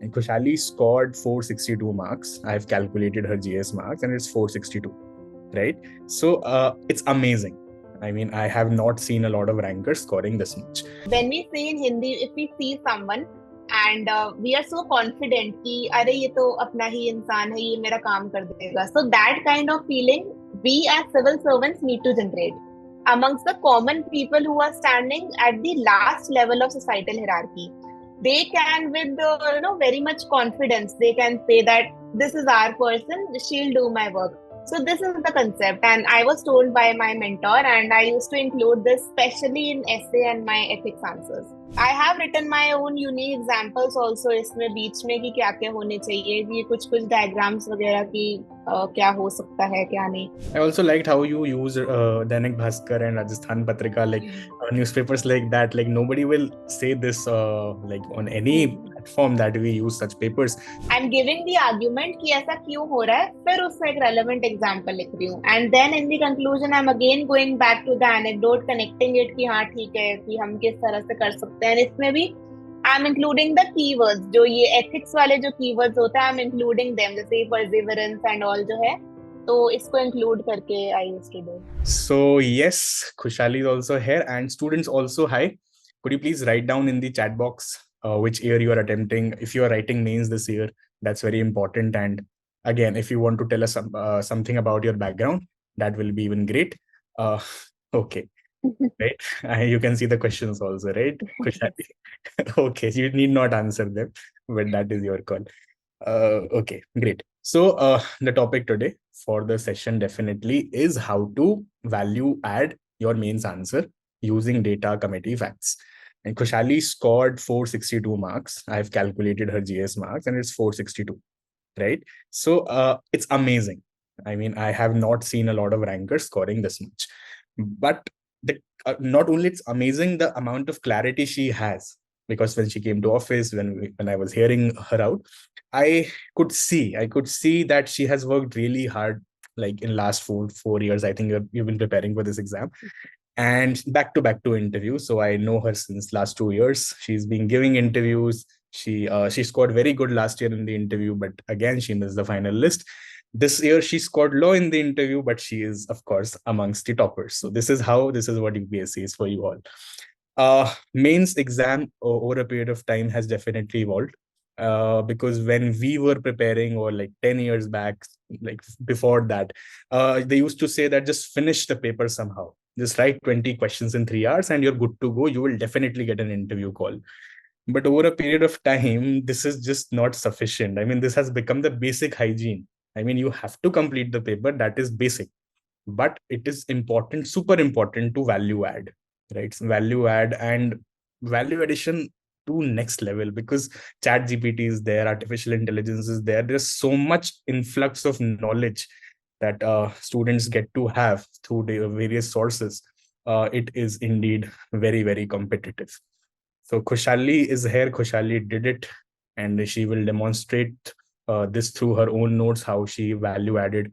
And Khushali scored 462 marks. I've calculated her GS marks and it's 462, right? So it's amazing. I mean, I have not seen a lot of rankers scoring this much. When we say in Hindi, if we see someone and we are so confident कि अरे ये तो अपना ही इंसान है, ये मेरा काम कर देगा. So that kind of feeling we as civil servants need to generate amongst the common people who are standing at the last level of societal hierarchy. They can, with very much confidence, they can say that this is our person, she'll do my work. So this is the concept, and I was told by my mentor, and I used to include this especially in essay and my ethics answers. I have written my own unique examples also इसमें बीच में कि क्या क्या होने चाहिए, ये कुछ diagrams वगैरह की क्या हो सकता है क्या नहीं. I also liked how you use Dainik Bhaskar and Rajasthan Patrika, like newspapers like that. Like nobody will say this like on any platform that we use such papers. I'm giving the argument कि ऐसा क्यों हो रहा है, फिर उससे एक relevant example लिख रही हूँ, and then in the conclusion I'm again going back to the anecdote, connecting it कि हाँ ठीक है कि हम किस तरह से कर सकते हैं. इसमें भी I'm including the keywords, जो ये ethics वाले जो keywords होते हैं, I'm including them, जैसे perseverance and all जो है, तो इसको include करके I used to do. So yes, Khushali is also here, and students also, hi. Could you please write down in the chat box which year you are attempting? If you are writing mains this year, that's very important. And again, if you want to tell us something about your background, that will be even great. Okay. Right, you can see the questions also, right? Khushali. Okay, you need not answer them, but that is your call. Okay, great. So the topic today for the session definitely is how to value add your mains answer using data committee facts. And Khushali scored 462 marks. I've calculated her GS marks and it's 462, right? So it's amazing. I mean, I have not seen a lot of rankers scoring this much. But not only it's amazing the amount of clarity she has, because when she came to office, when I was hearing her out, I could see that she has worked really hard, like in last 4 years. I think you've been preparing for this exam, and back to interviews. So I know her since last 2 years. She's been giving interviews. She scored very good last year in the interview, but again she missed the final list. This year she scored low in the interview, but she is of course amongst the toppers. So this is what UPSC is for you all. Mains exam over a period of time has definitely evolved. Because when we were preparing, or like 10 years back, like before that, they used to say that just finish the paper somehow. Just write 20 questions in 3 hours and you're good to go. You will definitely get an interview call. But over a period of time, this is just not sufficient. I mean, this has become the basic hygiene. I mean, you have to complete the paper. That is basic. But it is important, super important to value add, right? Value add and value addition to next level, because chat GPT is there, artificial intelligence is there. There's so much influx of knowledge that students get to have through the various sources. It is indeed very, very competitive. So Khushali is here. Khushali did it, and she will demonstrate this through her own notes, how she value added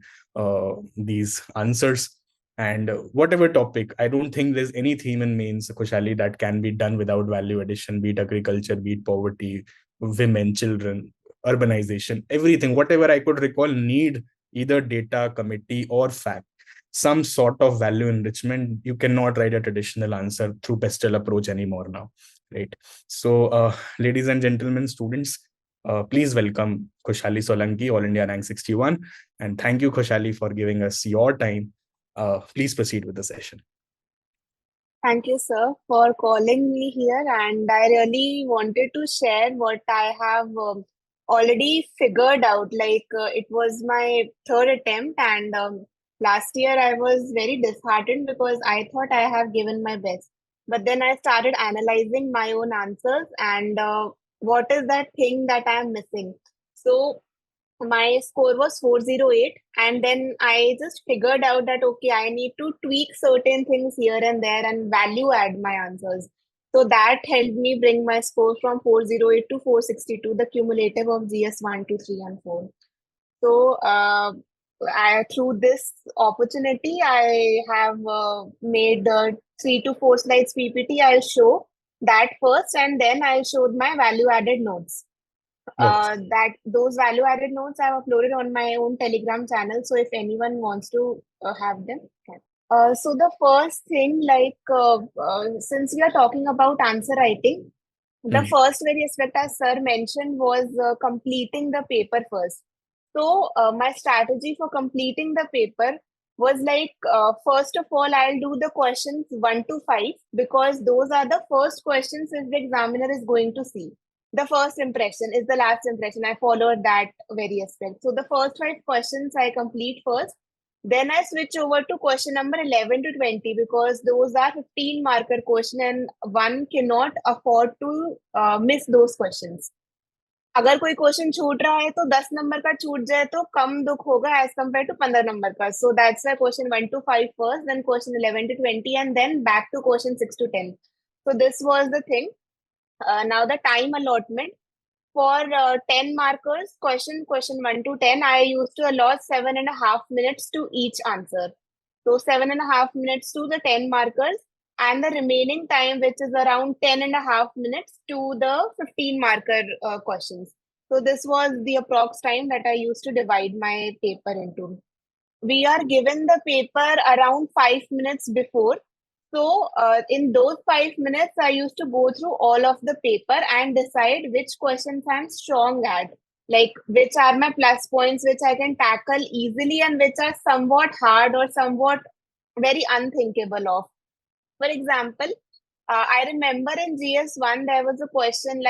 these answers. And whatever topic, I don't think there's any theme in mains, Khushali, that can be done without value addition, be it agriculture, be it poverty, women, children, urbanization, everything, whatever I could recall, need either data, committee, or fact, some sort of value enrichment. You cannot write a traditional answer through pestle approach anymore now, right? So ladies and gentlemen, students, please welcome Khushali Solanki, All India Rank 61. And thank you, Khushali, for giving us your time. Please proceed with the session. Thank you, sir, for calling me here. And I really wanted to share what I have already figured out. Like it was my third attempt, and last year I was very disheartened because I thought I have given my best. But then I started analyzing my own answers and what is that thing that I am missing. So my score was 408, and then I just figured out that okay, I need to tweak certain things here and there and value add my answers. So that helped me bring my score from 408 to 462, the cumulative of GS 1, 2, 3, and 4. So through this opportunity, I have made 3 to 4 slides PPT. I'll show that first, and then I'll show my value added notes. Yes. That those value added notes I've uploaded on my own Telegram channel. So if anyone wants to have them, can. So the first thing, since we are talking about answer writing, the Hmm. first very aspect as sir mentioned was completing the paper first. So my strategy for completing the paper was first of all, I'll do the questions 1 to 5 because those are the first questions if the examiner is going to see. The first impression is the last impression. I followed that very aspect. So the first 5 questions I complete first. Then I switch over to question number 11 to 20 because those are 15 marker question and one cannot afford to miss those questions. अगर कोई question छूट रहा है तो 10 number का छूट जाए तो कम दुख होगा एज कम्पेयर टू 15 नंबर का so that's why question 1 to 5 first then question 11 to 20 and then back to question 6 to 10 so this was the thing now the time allotment for 10 markers question 1 to 10 I used to allot 7.5 minutes to each answer so 7.5 minutes to the 10 markers and the remaining time which is around 10.5 minutes to the 15 marker questions so this was the approx time that I used to divide my paper into we are given the paper around 5 minutes before. So, in those 5 minutes, I used to go through all of the paper and decide which questions I'm strong at, like which are my plus points, which I can tackle easily, and which are somewhat hard or somewhat very unthinkable of. For example, I remember in GS1 there was a question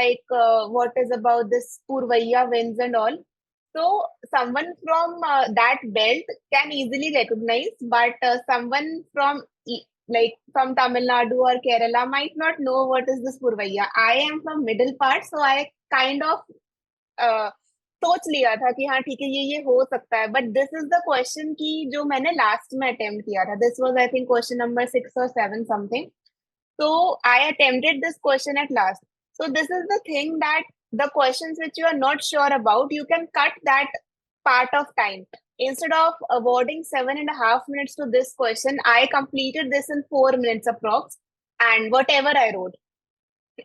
what is about this Purvaya winds and all. So someone from that belt can easily recognize, but someone from from Tamil Nadu or Kerala might not know what is this Purvaya. I am from middle part, so I kind of uh, सोच लिया था कि हाँ ठीक है ये हो सकता है but this is the question की जो मैंने लास्ट में अटेम्प्ट किया था this was I think question number 6 or 7 something so I attempted this question at last. So this is the thing that the questions which you are not sure about, you can cut that part of time. Instead of awarding 7.5 minutes to this question, I completed this in 4 minutes approx. And whatever I wrote.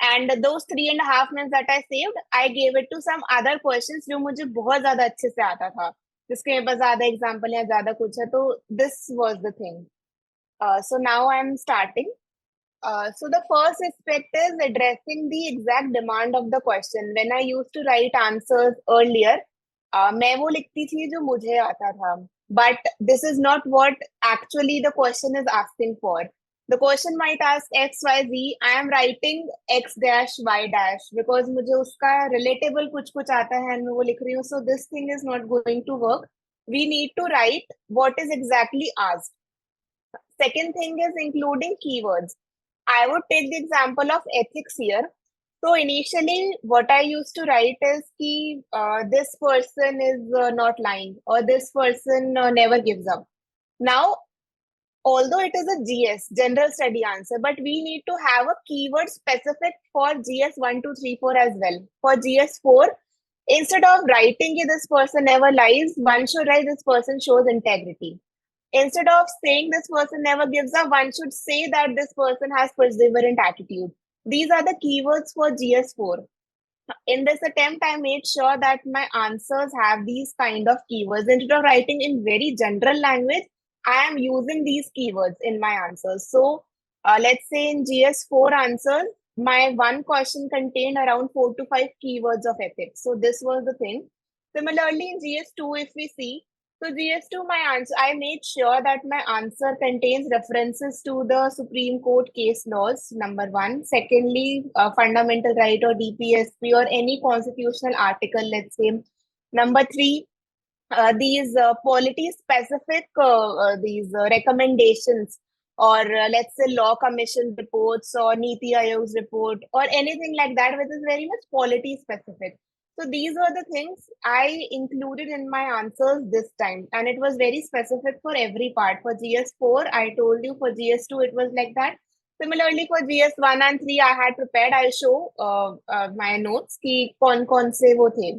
And those 3.5 minutes that I saved, I gave it to some other questions जो मुझे बहुत ज्यादा अच्छे से आता था जिसके मेरे पास ज्यादा एग्जाम्पल या ज्यादा कुछ है तो this was the thing. So now I'm starting. So the first aspect is addressing the exact demand of the question. When I used to write answers earlier, मैं वो लिखती थी जो मुझे आता था. But this is not what actually the question is asking for. The question might ask X, Y, Z. I am writing X dash Y dash because मुझे उसका relatable कुछ आता है and मैं वो लिख रही हूँ. So this thing is not going to work. We need to write what is exactly asked. Second thing is including keywords. I would take the example of ethics here. So initially, what I used to write is कि this person is not lying or this person never gives up. Now, although it is a GS, general study answer, but we need to have a keyword specific for GS 1, 2, 3, 4 as well. For GS 4, instead of writing this person never lies, one should write this person shows integrity. Instead of saying this person never gives up, one should say that this person has perseverant attitude. These are the keywords for GS4. In this attempt, I made sure that my answers have these kind of keywords. Instead of writing in very general language, I am using these keywords in my answers. So let's say in GS4 answers, my one question contained around 4 to 5 keywords of ethics. So this was the thing. Similarly, in GS2, if we see, so GS2, my answer, I made sure that my answer contains references to the Supreme Court case laws, number one. Secondly, fundamental right or DPSP or any constitutional article, let's say. Number three, these polity specific these recommendations or let's say law commission reports or Niti Aayog's report or anything like that which is very much polity specific. So these were the things I included in my answers this time and it was very specific for every part. For GS4 I told you, for GS2 it was like that. Similarly for GS1 and 3 I had prepared. I'll show my notes कि कौन से वो थे.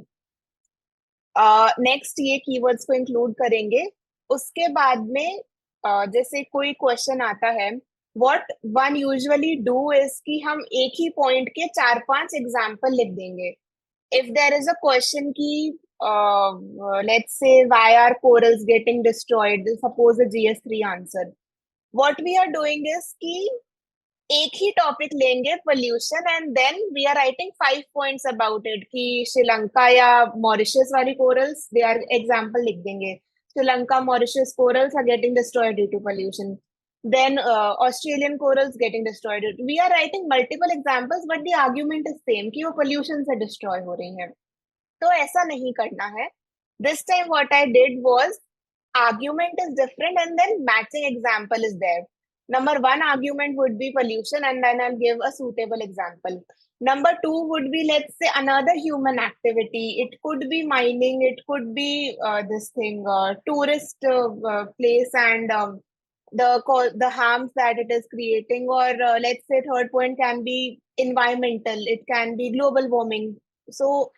Next ये keywords को include करेंगे. उसके बाद में जैसे कोई क्वेश्चन आता है, what one usually do is कि हम एक ही पॉइंट के 4-5 एग्जाम्पल लिख देंगे. if there is a question ki, let's say, why are corals getting destroyed? Suppose a GS3 answer. What we are doing is कि एक ही टॉपिक लेंगे pollution and then we are writing 5 points about it कि श्रीलंका या Mauritius वाली corals they are example लिख देंगे Sri Lanka Mauritius corals are getting destroyed due to pollution then Australian corals getting destroyed. We are writing multiple examples, but the argument is same कि वो pollution से destroy हो रही हैं. तो ऐसा नहीं करना है. This time what I did was argument is different and then matching example is there. Number one argument would be pollution and then I'll give a suitable example. Number two would be, let's say, another human activity. It could be mining, it could be this thing, tourist place and the harms that it is creating. Or let's say third point can be environmental, it can be global warming. So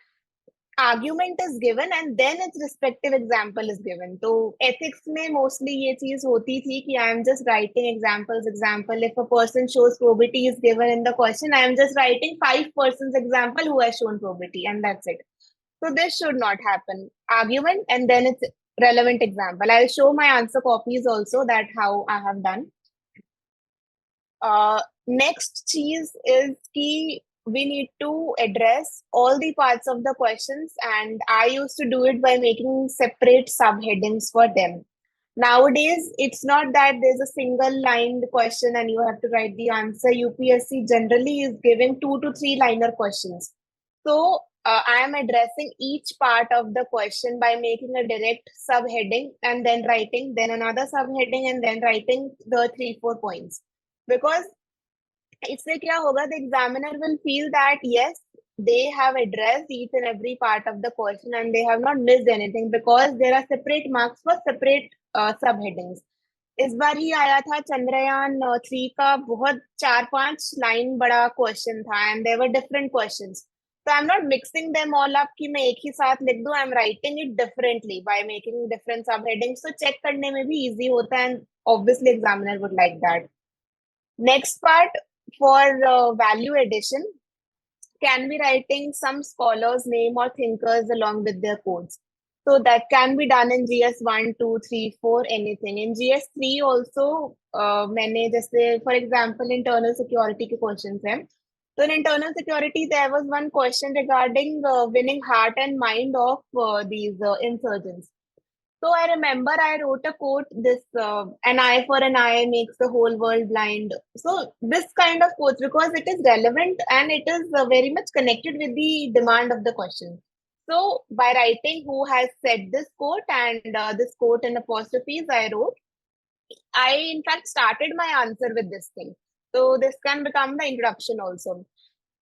argument is given and then its respective example is given. तो ethics में mostly ये चीज होती थी कि I am just writing examples. Example, if a person shows probity is given in the question, I am just writing 5 persons example who has shown probity and that's it. So this should not happen. Argument and then its relevant example. I'll show my answer copies also, that how I have done. Next cheese is key. We need to address all the parts of the questions, and I used to do it by making separate subheadings for them. Nowadays, it's not that there's a single lined question and you have to write the answer. UPSC generally is giving 2 to 3 liner questions. So I am addressing each part of the question by making a direct subheading and then writing, then another subheading and then writing the 3-4 points. Because इससे क्या होगा, the examiner will feel that yes, they have addressed each and every part of the question and they have not missed anything because there are separate marks for separate subheadings. इस बार ही आया था चंद्रयान 3 का बहुत 4-5 line बड़ा question था and there were different questions. So I'm not mixing them all up कि मैं एक ही साथ लिख दूं. I'm writing it differently by making different subheadings. So check करने में भी easy होता है and obviously examiner would like that. Next part, for value addition, can be writing some scholars' name or thinkers along with their codes. So that can be done in GS 1, 2, 3, 4, anything. In GS 3 also, मैंने जैसे for example internal security के questions हैं. So in internal security, there was one question regarding winning heart and mind of these insurgents. So I remember I wrote a quote, this an eye for an eye makes the whole world blind. So this kind of quote, because it is relevant and it is very much connected with the demand of the question. So by writing who has said this quote and this quote in apostrophes I wrote, I in fact started my answer with this thing. So this can become the introduction also.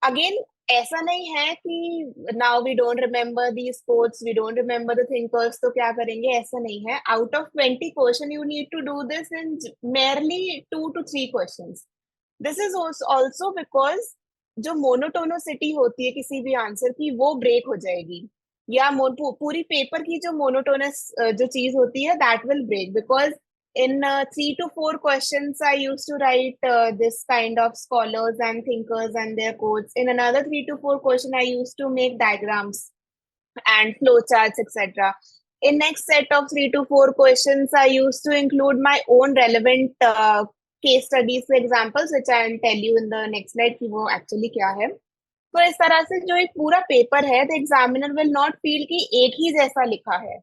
Again, ऐसा नहीं है कि now we don't remember these quotes, we don't remember the thinkers, तो क्या करेंगे, ऐसा नहीं है. Out of 20 questions, you need to do this in merely 2 to 3 questions. This is also because जो मोनोटोनोसिटी होती है किसी भी आंसर की वो ब्रेक हो जाएगी, या पूरी पेपर की जो मोनोटोनस जो चीज होती है that will break because in 3 to 4 questions, I used to write this kind of scholars and thinkers and their quotes. In another 3 to 4 questions, I used to make diagrams and flowcharts, etc. In next set of 3 to 4 questions, I used to include my own relevant case studies examples, which I will tell you in the next slide कि वो actually क्या है. तो इस तरह से जो एक पूरा पेपर है, the examiner will not feel कि एक ही जैसा लिखा है,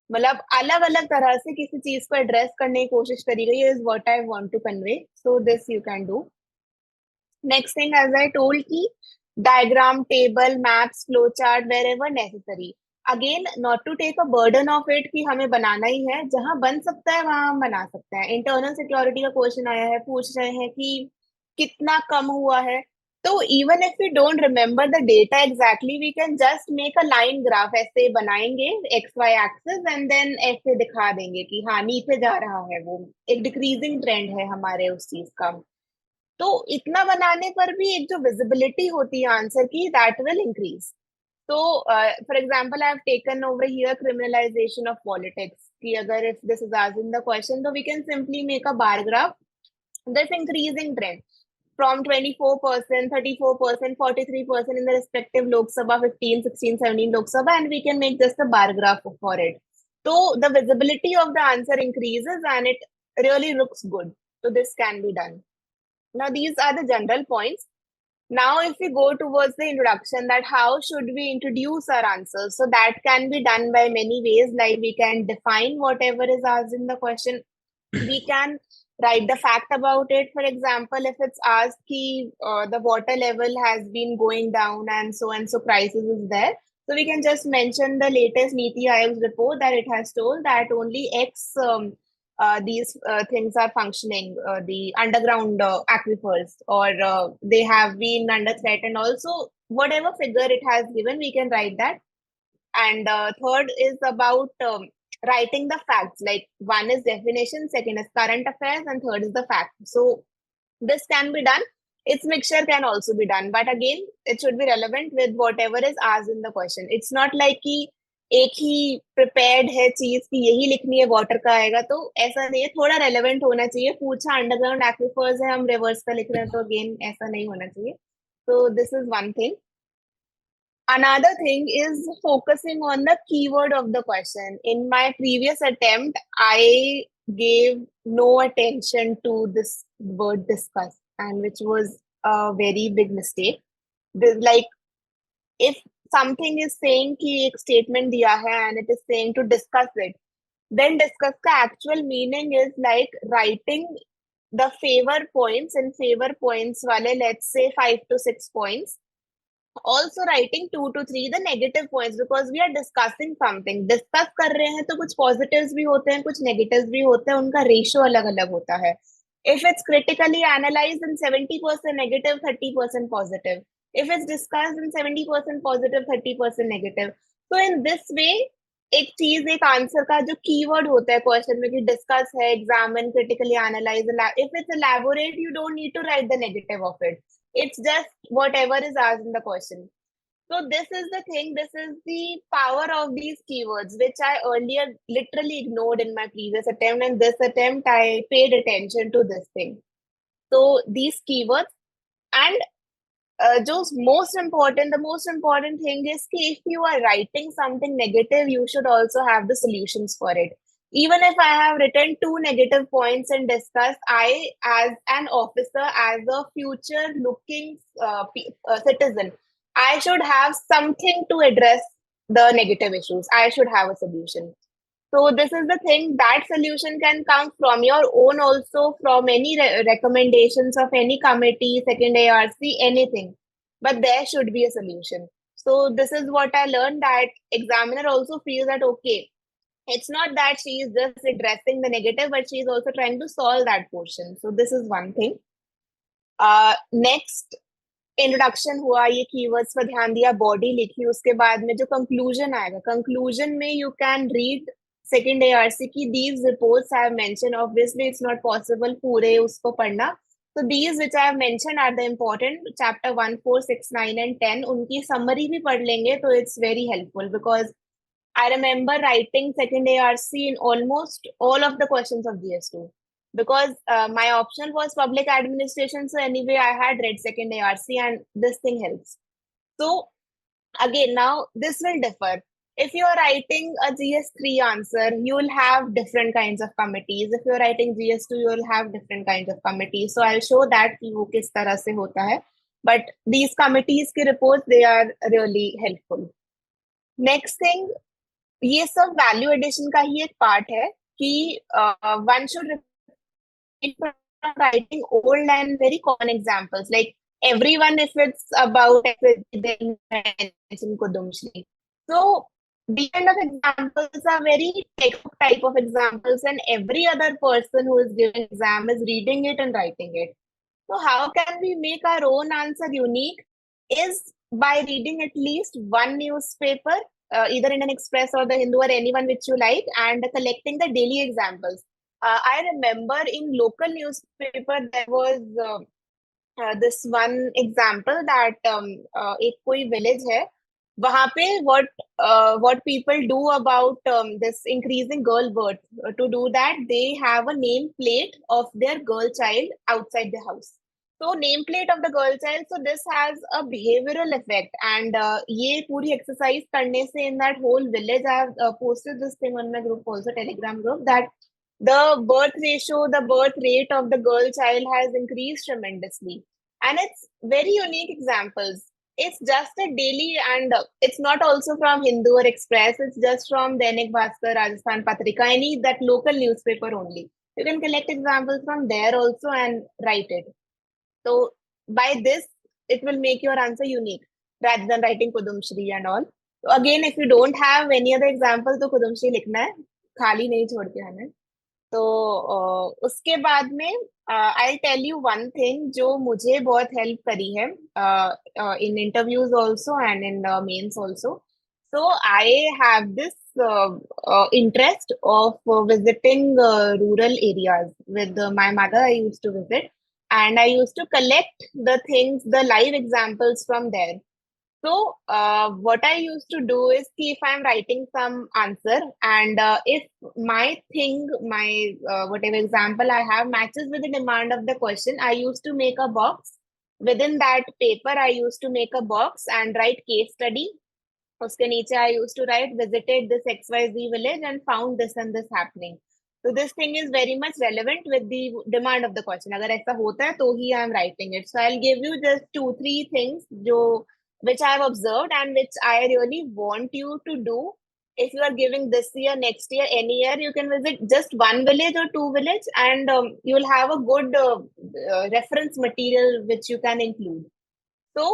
मतलब अलग अलग तरह से किसी चीज को एड्रेस करने की कोशिश करी गई है, is what I want to convey. So this you can do. Next thing, as I told की diagram, table, maps, flow chart wherever necessary. Again not to take a burden of it कि हमें बनाना ही है, जहां बन सकता है वहां हम बना सकते हैं. इंटरनल सिक्योरिटी का क्वेश्चन आया है, पूछ रहे हैं कि कितना कम हुआ है, तो even if we don't remember the data exactly, we can just make a line graph. ऐसे बनाएंगे XY axis and then ऐसे दिखा देंगे कि हाँ नीचे जा रहा है, वो एक डिक्रीजिंग ट्रेंड है हमारे उस चीज का. तो इतना बनाने पर भी एक जो विजिबिलिटी होती है आंसर की, दैट विल इंक्रीज. तो for example, I have taken over here criminalisation of politics कि अगर if this is asked in the question, तो we can simply make a bar graph, this increasing trend. from 24%, 34%, 43% in the respective Lok Sabha, 15, 16, 17 Lok Sabha, and we can make just a bar graph for it. So the visibility of the answer increases and it really looks good. So this can be done. Now, these are the general points. Now, if we go towards the introduction, that how should we introduce our answers? So that can be done by many ways, like we can define whatever is asked in the question. We can write the fact about it. For example, if it's asked the water level has been going down and so crisis is there. So we can just mention the latest Niti Aayog's report that it has told that only X these things are functioning, the underground aquifers, or they have been under threat, and also whatever figure it has given, we can write that. And third is about writing the facts. Like one is definition, second is current affairs, and third is the fact. So this can be done. Its mixture can also be done, but again, it should be relevant with whatever is asked in the question. It's not like कि एक ही prepared है चीज कि यही लिखनी है water का आएगा, तो ऐसा नहीं है. थोड़ा relevant होना चाहिए. पूछा underground aquifers है, हम reverse का लिख रहे हैं, तो again ऐसा नहीं होना चाहिए. So this is one thing. Another thing is focusing on the keyword of the question. In my previous attempt, I gave no attention to this word discuss, and which was a very big mistake. Like, if something is saying कि एक statement दिया है and it is saying to discuss it, then discuss का actual meaning is like writing the favor points and favor points वाले, let's say 5 to 6 points. Also writing 2 to 3 the negative points, because we are discussing something. Discuss कर रहे हैं तो कुछ positives भी होते हैं, कुछ negatives भी होते हैं, उनका ratio अलग अलग होता है. If it's critically analyzed, then 70% negative, 30% positive. If it's discussed, then 70% positive, 30% negative. So in this way, एक चीज, एक आंसर का जो कीवर्ड होता है क्वेश्चन में कि डिस्कस है, examine, critically analyse, if it's elaborate, you don't need to write the negative of it. It's just whatever is asked in the question. So this is the thing, this is the power of these keywords, which I earlier literally ignored in my previous attempt, and this attempt I paid attention to this thing. So these keywords, and the most important thing is that if you are writing something negative, you should also have the solutions for it. Even if I have written 2 negative points and discussed, I, as an officer, as a future looking citizen, I should have something to address the negative issues. I should have a solution. So this is the thing, that solution can come from your own, also from any recommendations of any committee, second ARC, anything. But there should be a solution. So this is what I learned, that examiner also feels that, okay, it's not that she is just addressing the negative, but she is also trying to solve that portion. So this is one thing. Next, introduction हुआ, ये keywords पर ध्यान दिया, body लिखी, उसके बाद में जो कंक्लूजन आएगा, कंक्लूजन में you can read second ARC की these reports I have mention. Obviously it's not possible पूरे उसको पढ़ना, so these which I have mentioned are the important. Chapter 1, 4, 6, 9 and 10, उनकी summary भी पढ़ लेंगे तो it's very helpful, because I remember writing second ARC in almost all of the questions of GS2, because my option was public administration. So anyway, I had read second ARC and this thing helps. So again, now this will differ. If you are writing a GS3 answer, you will have different kinds of committees. If you are writing GS2, you will have different kinds of committees. So I'll show that कि वो किस तरह से होता है. But these committees की reports, they are really helpful. Next thing, ये सब value addition का ही एक part है कि one should writing old and very common examples. Like everyone, if it's about then mention Kudumshri. So these kind of examples are very textbook type of examples, and every other person who is giving exam is reading it and writing it. So how can we make our own answer unique? Is by reading at least one newspaper, either Indian Express or the Hindu or anyone which you like, and collecting the daily examples. I remember in local newspaper there was this one example that एक कोई village है, वहाँ पे what people do about this increasing girl birth. To do that, they have a name plate of their girl child outside the house. So nameplate of the girl child. So this has a behavioral effect, and ये पूरी exercise करने से in that whole village, I have posted this thing on my group also, Telegram group, that the birth ratio, the birth rate of the girl child has increased tremendously, and it's very unique examples. It's just a daily, and it's not also from Hindu or Express. It's just from Dainik Bhaskar, Rajasthan Patrika, any that local newspaper only. You can collect examples from there also and write it. So by this, it will make your answer unique rather than writing Kudumshri and all. So again, if you don't have any other example, तो Kudumshri लिखना है, खाली नहीं छोड़ के आना है. तो उसके बाद में I tell you one thing जो मुझे बहुत हेल्प करी है in interviews also and in mains also. So I have this interest of visiting rural areas with my mother. I used to visit and I used to collect the things, the live examples from there. So, what I used to do is if I'm writing some answer and if my thing, my whatever example I have matches with the demand of the question, I used to make a box. Within that paper, I used to make a box and write case study. उसके नीचे I used to write visited this XYZ village and found this and this happening. So this thing is very much relevant with the demand of the question. अगर ऐसा होता है तो ही I am writing it. So I'll give you just 2-3 things जो which I have observed and which I really want you to do. If you are giving this year, next year, any year, you can visit just one village or two village, and you will have a good reference material which you can include. So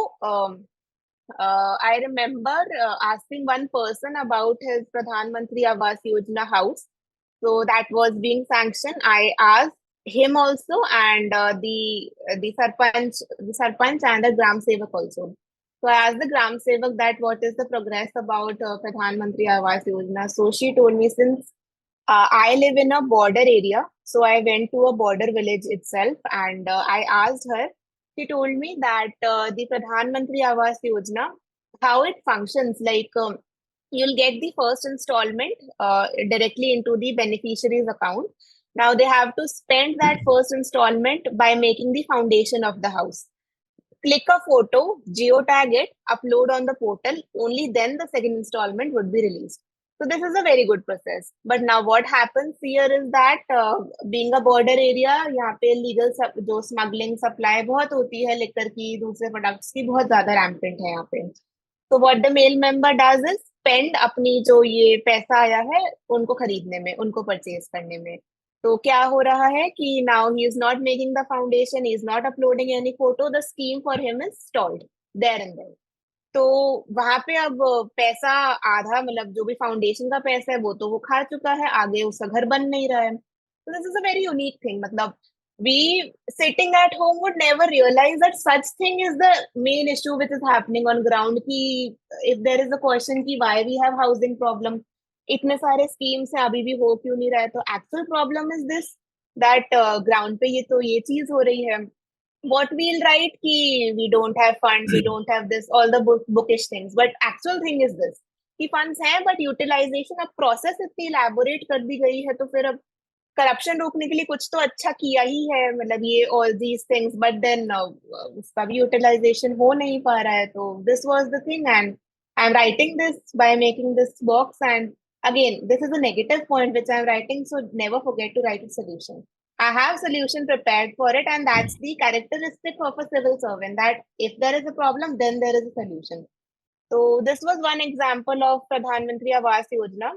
I remember asking one person about his Pradhan Mantri Awas Yojana house. So that was being sanctioned. I asked him also and the sarpanch and the gram sevak also. So I asked the gram sevak that what is the progress about Pradhan Mantri Awas Yojana. So she told me since I live in a border area, so I went to a border village itself and I asked her. She told me that the Pradhan Mantri Awas Yojana, how it functions, like you'll get the first installment directly into the beneficiary's account. Now they have to spend that first installment by making the foundation of the house. Click a photo, geotag it, upload on the portal. Only then the second installment would be released. So this is a very good process. But now what happens here is that being a border area, यहाँ पे illegal जो smuggling supply बहुत होती है liquor की दूसरे products की बहुत ज़्यादा rampant है यहाँ पे. So what the male member does is spend अपनी जो ये पैसा आया है उनको खरीदने में, उनको purchase करने में. तो क्या हो रहा है कि now he is not making the foundation, he is not uploading any photo, the scheme for him is stalled there and there. तो वहां पे अब पैसा आधा मतलब जो भी फाउंडेशन का पैसा है वो तो वो खा चुका है, आगे उसका घर बन नहीं रहा है. तो this is a very unique thing. मतलब we sitting at home would never realize that such thing is the main issue which is happening on ground. कि if there is a question कि why we have housing problem, इतने सारे schemes हैं अभी भी हो क्यों नहीं रहा है, तो actual problem is this that ground पे ये तो ये चीज हो रही है. What we'll write ki we don't have funds, we don't have this, all the bookish things, but actual thing is this कि funds हैं but utilization अब process इतनी elaborate कर दी गई है, तो फिर अब करप्शन रोकने के लिए कुछ तो अच्छा किया ही है, मतलब ये all these things, but then उसका भी यूटिलाइजेशन हो नहीं पा रहा है. तो this was the thing and I'm writing this by making this box, and again this is a negative point which I'm writing, so never forget to write a solution. I have solution prepared for it, and that's the characteristic of a civil servant, that if there is a problem then there is a solution. So this was one example of Pradhan Mantri Awas Yojana.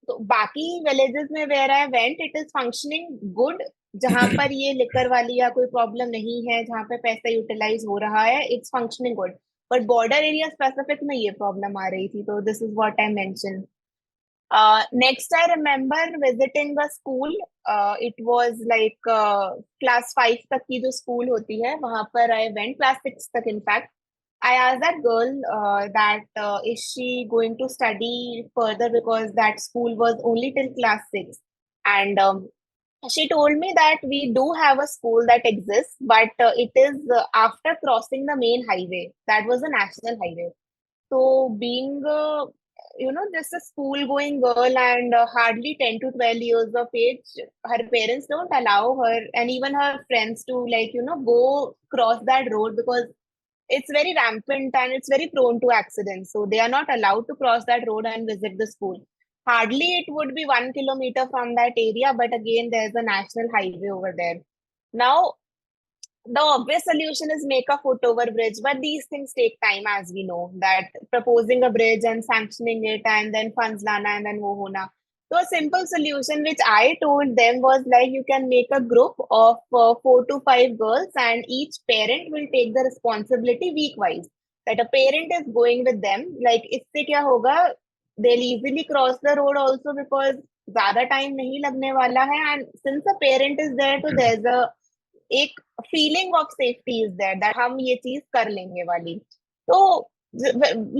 तो बाकी villages में where I went it is functioning good. जहां पर ये liquor वाली या कोई problem नहीं है, जहां पे पैसा यूटिलाइज हो रहा है, it's functioning good. But border area specific में ये प्रॉब्लम आ रही थी. तो this is what I mention. Next, I remember visiting a school. It was like class 5 तक की जो स्कूल होती है वहां पर I went, class 6 तक in fact. I asked that girl that is she going to study further, because that school was only till class 6. And she told me that we do have a school that exists, but it is after crossing the main highway. That was a national highway. So being just a school-going girl and hardly 10 to 12 years of age. Her parents don't allow her and even her friends to go cross that road because it's very rampant and it's very prone to accidents. So they are not allowed to cross that road and visit the school. Hardly it would be 1 kilometer from that area, but again, there's a national highway over there. Now, the obvious solution is make a foot over bridge, but these things take time, as we know, that proposing a bridge and sanctioning it and then funds lana and then wo hona. So a simple solution which I told them was like you can make a group of 4 to 5 girls and each parent will take the responsibility week wise. That a parent is going with them. Like इससे क्या होगा? They'll easily cross the road also because ज़्यादा time नहीं लगने वाला है and since a parent is there, so there's a एक feeling of safety is there that हम ये चीज कर लेंगे वाली तो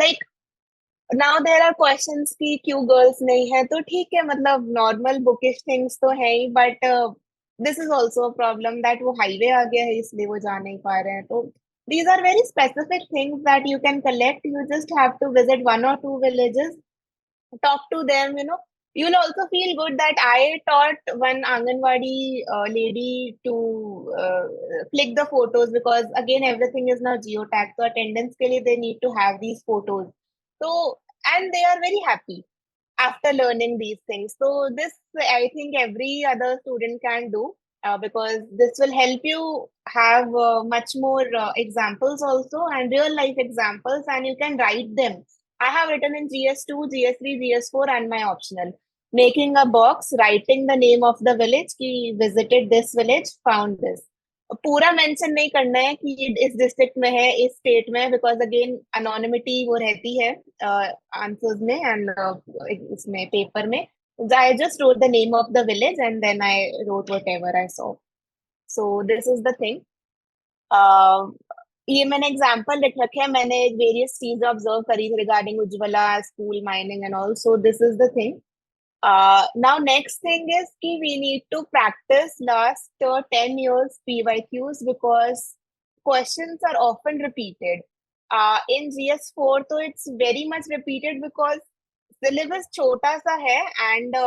like now there are questions कि क्यों गर्ल्स नहीं है तो ठीक है मतलब नॉर्मल बुकिश थिंग्स तो है ही but this is also a problem that वो हाईवे आ गया है इसलिए वो जा नहीं पा रहे हैं तो these are very specific things that you can collect. You just have to visit 1 or 2 villages, talk to them, you'll also feel good that I taught one Anganwadi lady to click the photos because again everything is now geotagged. So attendance ke liye they need to have these photos. So and they are very happy after learning these things. So this I think every other student can do because this will help you have much more examples also and real life examples and you can write them. I have written in GS2, GS3, GS4 and my optional. Making a box, writing the name of the village, कि visited this village, found this. पूरा mention नहीं करना है कि ये इस district में है इस स्टेट में बिकॉज अगेन अनोनिमिटी वो रहती है आंसर्स में एंड इसमें पेपर में I just wrote the name of the village and then I wrote whatever I saw. So this is the thing. ये मैंने एग्जांपल लिख रखे हैं मैंने वेरियस चीजें ऑब्जर्व करी थी regarding Ujjwala school mining and all so this is the thing now next thing is कि we need to practice last 10 years PYQs because questions are often repeated. In GS4 तो it's very much repeated because syllabus छोटा सा है and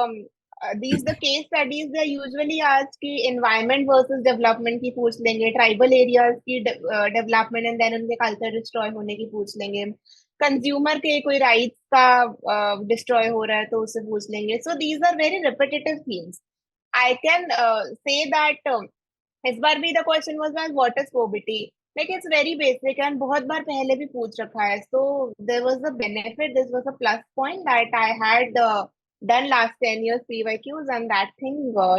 these the case studies they usually ask कि environment versus development की पूछ लेंगे tribal areas की development and then उनके culture destroy होने की पूछ लेंगे कंज्यूमर के कोई राइट्स का डिस्ट्रॉय हो रहा है तो उससे पूछ लेंगे so these are very repetitive things I can say that इस बार भी the question was ma'am what is probity like it's very basic and बहुत बार पहले भी पूछ रखा है so there was a benefit this was a plus point that I had done last 10 years PYQs and that thing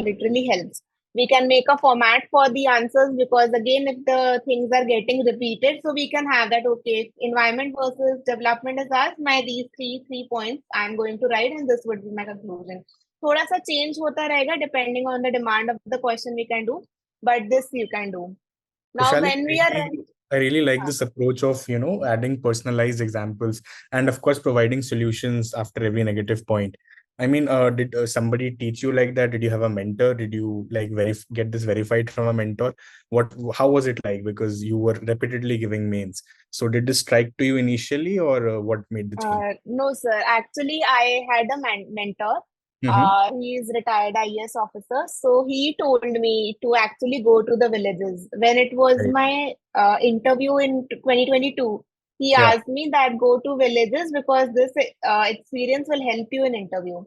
literally helps. We can make a format for the answers because again if the things are getting repeated so we can have that okay if environment versus development is asked my these three points I'm going to write and this would be my conclusion. थोड़ा सा change होता रहेगा depending on the demand of the question we can do but this you can do. Now Kushali, when we are I really like this approach of, adding personalized examples and of course providing solutions after every negative point. I mean, did somebody teach you like that? Did you have a mentor? Did you like get this verified from a mentor? How was it like? Because you were repeatedly giving mains. So did this strike to you initially or what made the change? No, sir. Actually, I had a mentor. Mm-hmm. He is retired IAS officer. So he told me to actually go to the villages. When it was Right. my interview in 2022, he Yeah, asked me that go to villages because this experience will help you in interview.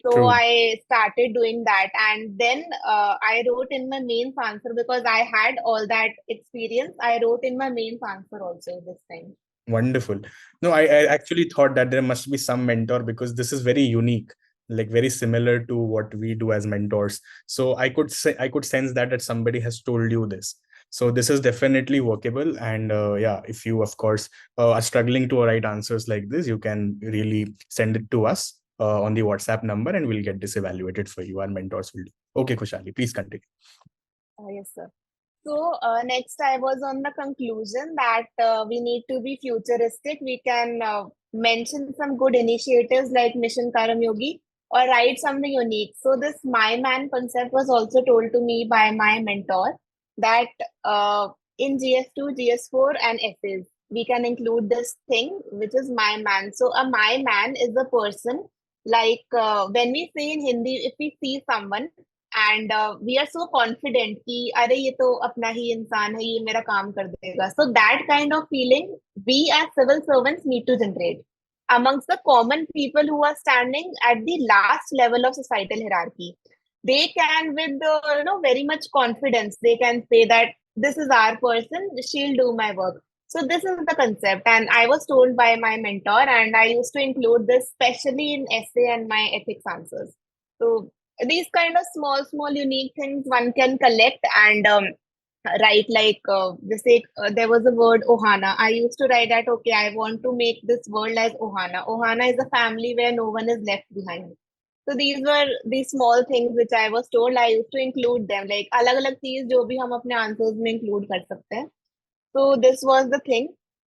So true. I started doing that, and then I wrote in my mains answer because I had all that experience. I wrote in my mains answer also this time. Wonderful. No, I actually thought that there must be some mentor because this is very unique, like very similar to what we do as mentors. So I could sense that somebody has told you this. So this is definitely workable. And yeah, if you of course are struggling to write answers like this, you can really send it to us on the WhatsApp number, and we'll get this evaluated for you. Our mentors will do. Okay, Kushali, please continue. Yes, sir. So next, I was on the conclusion that we need to be futuristic. We can mention some good initiatives like Mission Karam Yogi or write something unique. So this my man concept was also told to me by my mentor that in GS2, GS4 and essays, we can include this thing, which is my man. So a my man is a person like when we say in Hindi, if we see someone and we are so confident कि अरे ये तो अपना ही इंसान है, ये मेरा काम कर देगा. So that kind of feeling we as civil servants need to generate amongst the common people who are standing at the last level of societal hierarchy. They can, with very much confidence, they can say that this is our person, she'll do my work. So this is the concept, and I was told by my mentor, and I used to include this especially in essay and my ethics answers. So these kind of small unique things one can collect and write, like just say there was a word ohana. I used to write that, okay, I want to make this word as ohana. Ohana is a family where no one is left behind. So these were these small things which I was told. I used to include them, like अलग अलग चीज जो भी हम अपने answers में include कर सकते हैं. So this was the thing,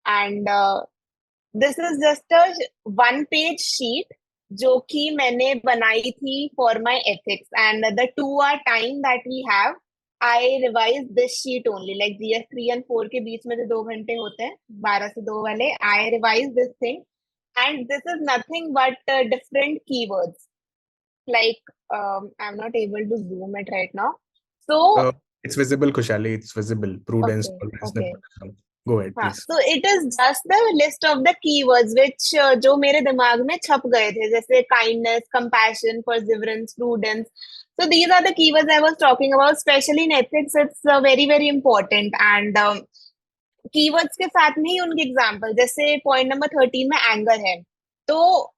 and this is just a one page sheet जो कि मैंने बनाई थी for my ethics, and the 2 hour time that we have, I revised this sheet only, like GS 3 and 4 के बीच में जो 2 घंटे होते हैं 12 से 2 वाले, I revised this thing, and this is nothing but different keywords. Like I'm not able to zoom it right now. So It's visible, Kushali. It's visible. Prudence, okay, tolerance, okay. nepotism. Go ahead, हाँ, please. so it is just the list of the keywords which जो मेरे दिमाग में छप गए थे, जैसे kindness, compassion, perseverance, prudence. So these are the keywords I was talking about. Especially in ethics, it's very important. And keywords के साथ में ही उनके एग्जाम्पल, जैसे पॉइंट नंबर 13 में एंगर है, तो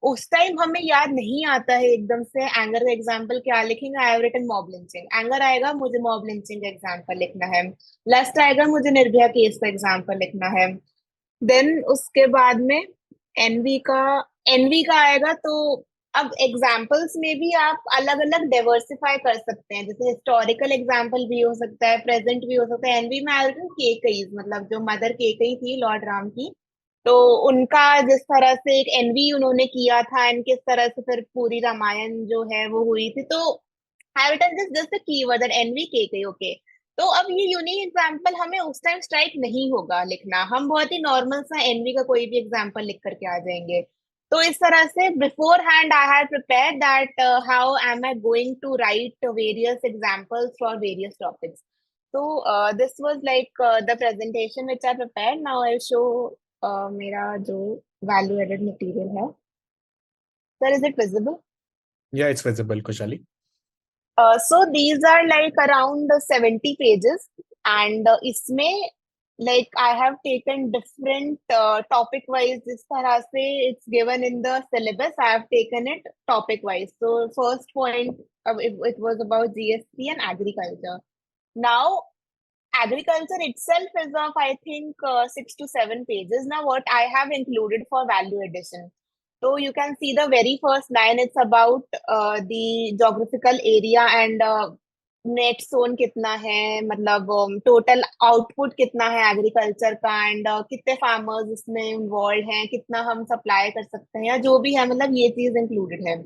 उस टाइम हमें याद नहीं आता है एकदम से एंगर का एग्जाम्पल क्या लिखेंगे. I have written mob lynching, anger आएगा मुझे मॉब लिंचिंग का एग्जाम्पल लिखना है. लस्ट आएगा मुझे निर्भया केस का एग्जाम्पल लिखना है. देन उसके बाद में एनवी का आएगा. तो अब एग्जाम्पल्स में भी आप अलग अलग डाइवर्सिफाई कर सकते हैं, जैसे हिस्टोरिकल एग्जाम्पल भी हो सकता है, प्रेजेंट भी हो सकता है. एनवी में आएगा केकई, मतलब जो मदर केकई थी लॉर्ड राम की, तो उनका जिस तरह से एक एनवी उन्होंने किया था एंड किस तरह से फिर पूरी रामायण जो है वो हुई थी. तो I written this just the keyword that एनवी केकई. ओके, तो अब ये यूनिक एग्जाम्पल हमें उस टाइम स्ट्राइक नहीं होगा लिखना, हम बहुत ही नॉर्मल सा एनवी का कोई भी एग्जाम्पल लिख करके आ जाएंगे. तो इस तरह से beforehand I had prepared that how am I going to write various examples for various topics. So this was like the presentation which I prepared. Now I'll show मेरा जो value added material है. Sir, is it visible? Yeah, it's visible, Kushali. So these are like around 70 pages, and इसमें like I have taken different topic wise. जिस तरह से it's given in the syllabus, I have taken it topic wise. So first point, it was about GST and agriculture. Now agriculture itself is of I think 6 to 7 pages. Now what I have included for value addition. So you can see the very first line. It's about the geographical area and net zone कितना है, मतलब total output कितना है agriculture का, and कितने farmers इसमें involved हैं, कितना हम supply कर सकते हैं, या जो भी है, मतलब ये चीज included है.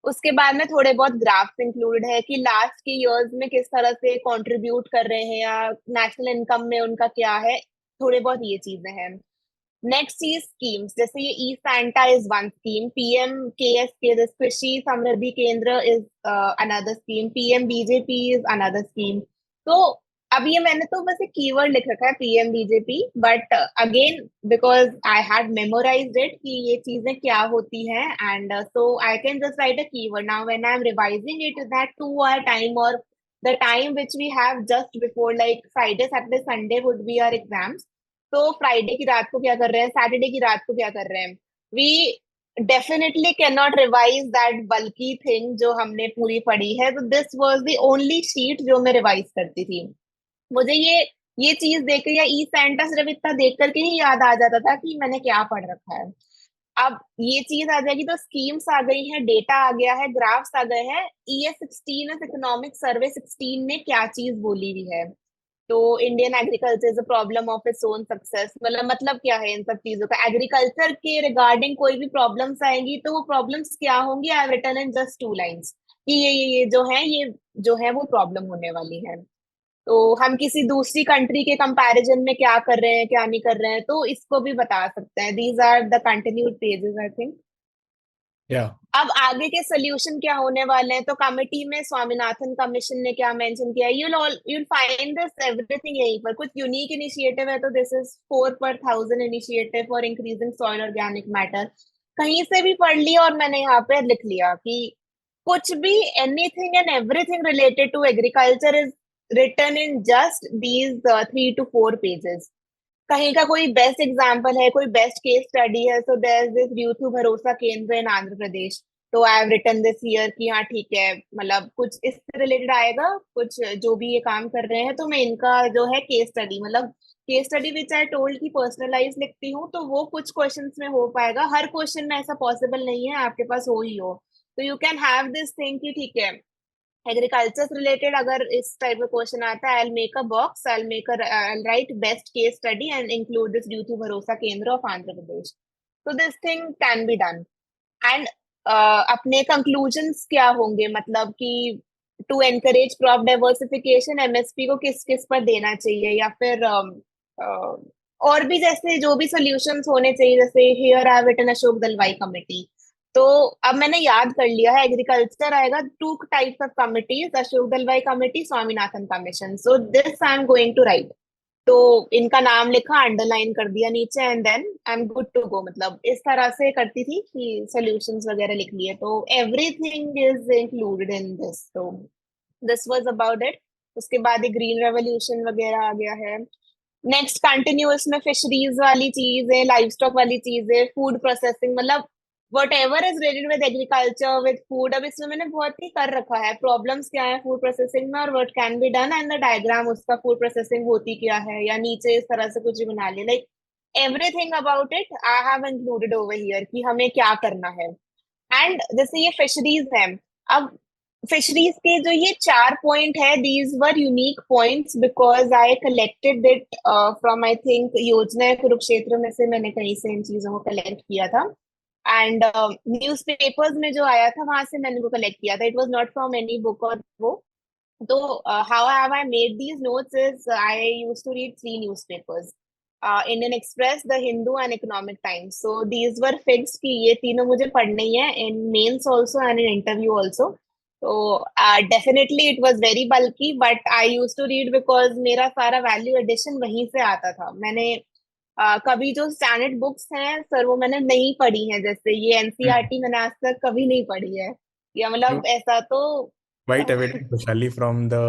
उसके बाद में थोड़े बहुत ग्राफ्स इंक्लूडेड है कि लास्ट के इयर्स में किस तरह से कंट्रीब्यूट कर रहे हैं या नेशनल इनकम में उनका क्या है, थोड़े बहुत ये चीजें हैं. नेक्स्ट चीज स्कीम्स, जैसे ये e Santa is one scheme, PM KSK Krishi Samriddhi Kendra is another scheme, PM BJP is another scheme. तो अब ये मैंने तो बस एक कीवर्ड लिख रखा है PM BJP, but again because I had memorised it कि ये चीजें क्या होती हैं, and so I can just write a keyword. Now when I am revising it that 2 hour time और the time which we have just before, like Friday Saturday Sunday would be our exams. तो Friday की रात को क्या कर रहे हैं, Saturday की रात को क्या कर रहे हैं, we definitely can not revise that बल्कि थिंग जो हमने पूरी पढ़ी है. तो this was the only sheet जो मैं रिवाइज करती थी. मुझे ये चीज देख या ई सेंटा सिर्फ इतना देख करके ही याद आ जाता था कि मैंने क्या पढ़ रखा है. अब ये चीज आ जाएगी तो स्कीम्स आ गई है, डेटा आ गया है, ग्राफ्स आ गए हैं. ईएस 16 इकोनॉमिक सर्वे 16 ने क्या चीज बोली हुई है, तो Indian agriculture is a problem of its own success. मतलब क्या है इन सब चीजों का, एग्रीकल्चर के रिगार्डिंग कोई भी प्रॉब्लम्स आएंगी तो वो प्रॉब्लम्स क्या होंगी, I have written in just 2 lines कि ये जो है वो प्रॉब्लम होने वाली है. तो हम किसी दूसरी कंट्री के कंपैरिजन में क्या कर रहे हैं क्या नहीं कर रहे हैं, तो इसको भी बता सकते हैं. These are the continued pages I think. या अब आगे के सोल्यूशन क्या होने वाले हैं, तो कमिटी में स्वामीनाथन कमीशन ने क्या मेंशन किया है, यूल फाइंड दिस एवरीथिंग यहीं पर. कुछ यूनिक इनिशिएटिव है तो this is 4/1000 initiative for increasing soil organic matter. कहीं से भी पढ़ लिया और मैंने यहाँ पे लिख लिया कि कुछ भी, anything and everything related to agriculture is written in just these 3 to 4 pages. कहीं का कोई बेस्ट एग्जाम्पल है, कोई बेस्ट केस स्टडी है, so there is this youth Bharosa Kendra in Andhra Pradesh. तो I have written this year कि हाँ ठीक है, मतलब कुछ इससे रिलेटेड आएगा, कुछ जो भी ये काम कर रहे हैं, तो मैं इनका जो है केस स्टडी, मतलब case study which I told की पर्सनलाइज लिखती हूँ, तो वो कुछ क्वेश्चंस में हो पाएगा. हर क्वेश्चन में ऐसा पॉसिबल नहीं है आपके पास हो ही हो. तो you can have this thing कि ठीक है, एग्रीकल्चर से रिलेटेड अगर इस टाइप का क्वेश्चन आता है, I make a box, I write best case study and include this due to Bharosa Kendra of Andhra Pradesh. तो this thing can be done. And अपने कंक्लूजन्स क्या होंगे, मतलब कि to encourage crop diversification MSP को किस किस पर देना चाहिए, या फिर और भी जैसे जो भी सोल्यूशंस होने चाहिए, जैसे here I have written Ashok Dalwai committee. तो अब मैंने याद कर लिया है, एग्रीकल्चर आएगा 2 types of committees, Ashok Dalwai committee, Swaminathan commission. So this I am going to write. तो इनका नाम लिखा, अंडरलाइन कर दिया नीचे, and then I am good to go. मतलब इस तरह से करती थी कि सॉल्यूशंस वगैरह लिख लिए, तो everything is included in this. तो दिस वाज अबाउट इट. उसके बाद ग्रीन रेवोल्यूशन वगैरह आ गया है. नेक्स्ट कंटिन्यूअस में फिशरीज वाली चीज है, लाइव स्टॉक वाली चीज है, फूड प्रोसेसिंग, मतलब what ever is related with agriculture with food. अब इसमें मैंने बहुत ही कर रखा है, प्रॉब्लम्स क्या है फूड प्रोसेसिंग में और what can be done, and the diagram उसका फूड प्रोसेसिंग होती क्या है, या नीचे इस तरह से कुछ भी बना लिया. Like everything about it I have included over here कि हमें क्या करना है. एंड जैसे ये फिशरीज है, अब फिशरीज के जो ये 4 पॉइंट है, these were unique points because I collected it from, I think योजना कुरुक्षेत्र में से मैंने कहीं से इन चीजों को कलेक्ट किया था. एंड न्यूज़पेपर्स में जो आया था वहां से मैंने वो कलेक्ट किया था. It was not from any book और वो. तो how have I made these notes is I used to read 3 newspapers, Indian Express, The Hindu and Economic Times. So these were fixed कि ये तीनों मुझे पढ़ने ही है in mains also and in interview also. So definitely it was very bulky, but I used to read because मेरा सारा value addition वहीं से आता था. मैंने कभी जो स्टैंडर्ड बुक्स हैं सर वो मैंने नहीं पढ़ी हैं, जैसे ये एनसीईआरटी मैंने आज तक कभी नहीं पढ़ी है, या मतलब ऐसा तो. quite evident, Kushali, from the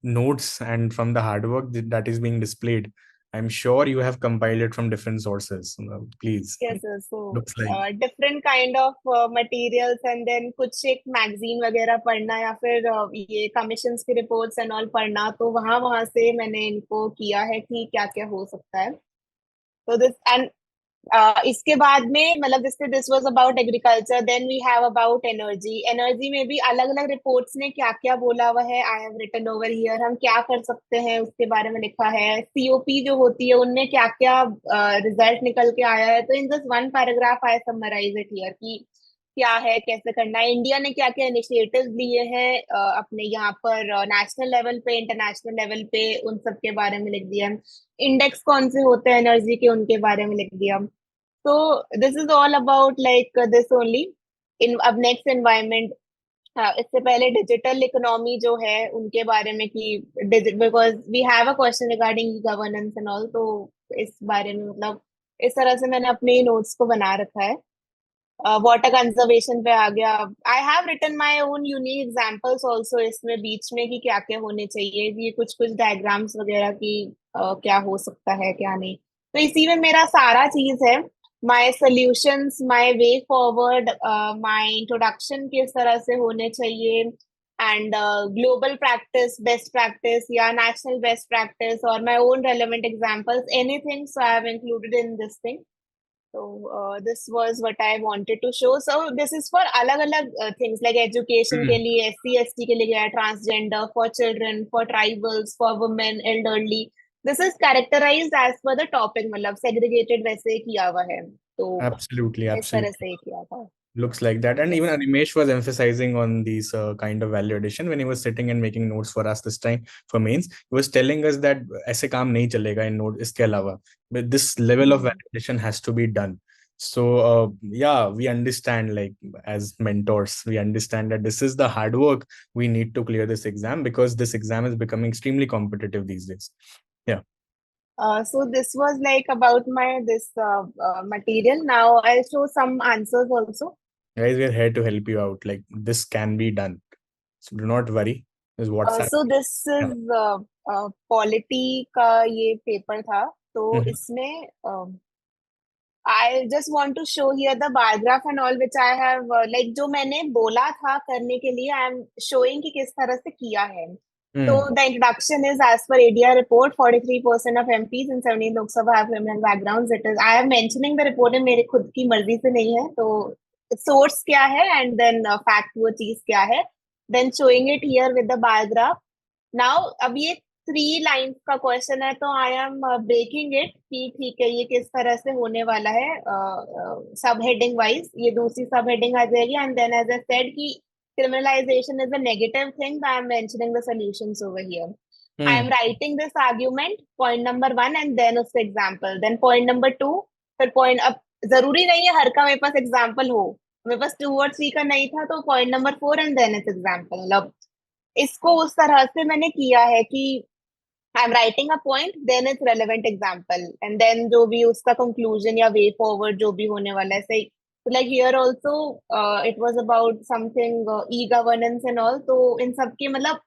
notes and from the hard work that is being displayed. I'm sure you have compiled it from different sources. Please, Yes, sir. So, looks like. different kind of materials, and then कुछ एक magazine वगैरह पढ़ना, या फिर ये commissions की reports and all पढ़ना, तो वहां वहां से मैंने इनको किया है कि क्या क्या हो सकता है. तो दिस एंड इसके बाद में, मतलब जैसे this was about agriculture, then we have about energy. Energy में भी अलग अलग रिपोर्ट्स ने क्या क्या बोला हुआ है, I have written over here. हम क्या कर सकते हैं उसके बारे में लिखा है. सीओपी जो होती है उनमें क्या क्या रिजल्ट निकल के आया है, तो in just 1 paragraph I summarise it here कि क्या है, कैसे करना है, इंडिया ने क्या क्या इनिशिएटिव्स लिए हैं अपने यहाँ पर नेशनल लेवल पे, इंटरनेशनल लेवल पे, उन सब के बारे में लिख दिया. इंडेक्स कौन से होते हैं एनर्जी के, उनके बारे में लिख दिया. So this is all about like this only. इन अब नेक्स्ट एनवायरमेंट, इससे पहले डिजिटल इकोनॉमी जो है उनके बारे में कि because we have a question regarding governance and all, तो इस बारे में मतलब इस तरह से मैंने अपने नोट्स को बना रखा है. वाटर कंजर्वेशन पे आ गया. I have written my own unique examples also इसमें बीच में कि क्या क्या होने चाहिए, ये कुछ कुछ डायग्राम्स वगैरह की क्या हो सकता है क्या नहीं. तो इसी में मेरा सारा चीज है, my solutions, my way forward, my introduction किस तरह से होने चाहिए, and global practice, best practice या नेशनल बेस्ट प्रैक्टिस, और my own relevant examples, anything. So I have included in this thing. So this was what I wanted to show. So this is for अलग-अलग things like education के लिए, SC ST के लिए गया, transgender, for children, for tribals, for women, elderly. This is characterized as per the topic, मतलब segregated वैसे ही किया हुआ है. तो Absolutely, इस तरह absolutely. से ही किया था. Looks like that. And even Yes. Animesh was emphasizing on these kind of value addition when he was sitting and making notes for us this time for mains. He was telling us that ऐसे काम नहीं चलेगा in note इसके अलावा. But this level of Hmm. value addition has to be done. So yeah, we understand, like as mentors, we understand that this is the hard work we need to clear this exam, because this exam is becoming extremely competitive these days. Yeah. So this was like about my this material. Now I'll show some answers also. Guys, we're here to help you out. Like this can be done. So do not worry. There's WhatsApp. So this is Yeah. Polity का ये paper था, तो Mhm. इसमें I just want to show here the bar graph and all which I have like जो मैंने बोला था करने के लिए I am showing कि किस तरह से किया है. So Mm. the introduction is as per ADR report 43% of MPs in 17 Lok Sabha have criminal backgrounds. It is I am mentioning the report है मेरे खुद की मर्जी से नहीं है, तो source क्या है and then fact वो चीज क्या है, then showing it here with the bar graph. Now अब ये 3 लाइन्स का क्वेश्चन है, तो आई एम ब्रेकिंग इट कि ठीक है ये किस तरह से होने वाला है सब हेडिंग वाइज. ये दूसरी सब हेडिंग आ जाएगी and then as I said कि criminalization is a negative thing. I am mentioning the solutions over here. I am Mm. writing this argument, point number 1, and then उससे example. Then point number 2, फिर point अब जरूरी नहीं है हर का मेरे पास example हो. मेरे पास 2 और 3 का नहीं था, तो point number 4 and then it's example. मतलब इसको उस तरह से मैंने किया है कि I am writing a point then it's relevant example and then जो भी उसका कंक्लूजन या वे फॉरवर्ड जो भी होने वाला है सही. Like here also it was about something e governance and all, तो इन सब के मतलब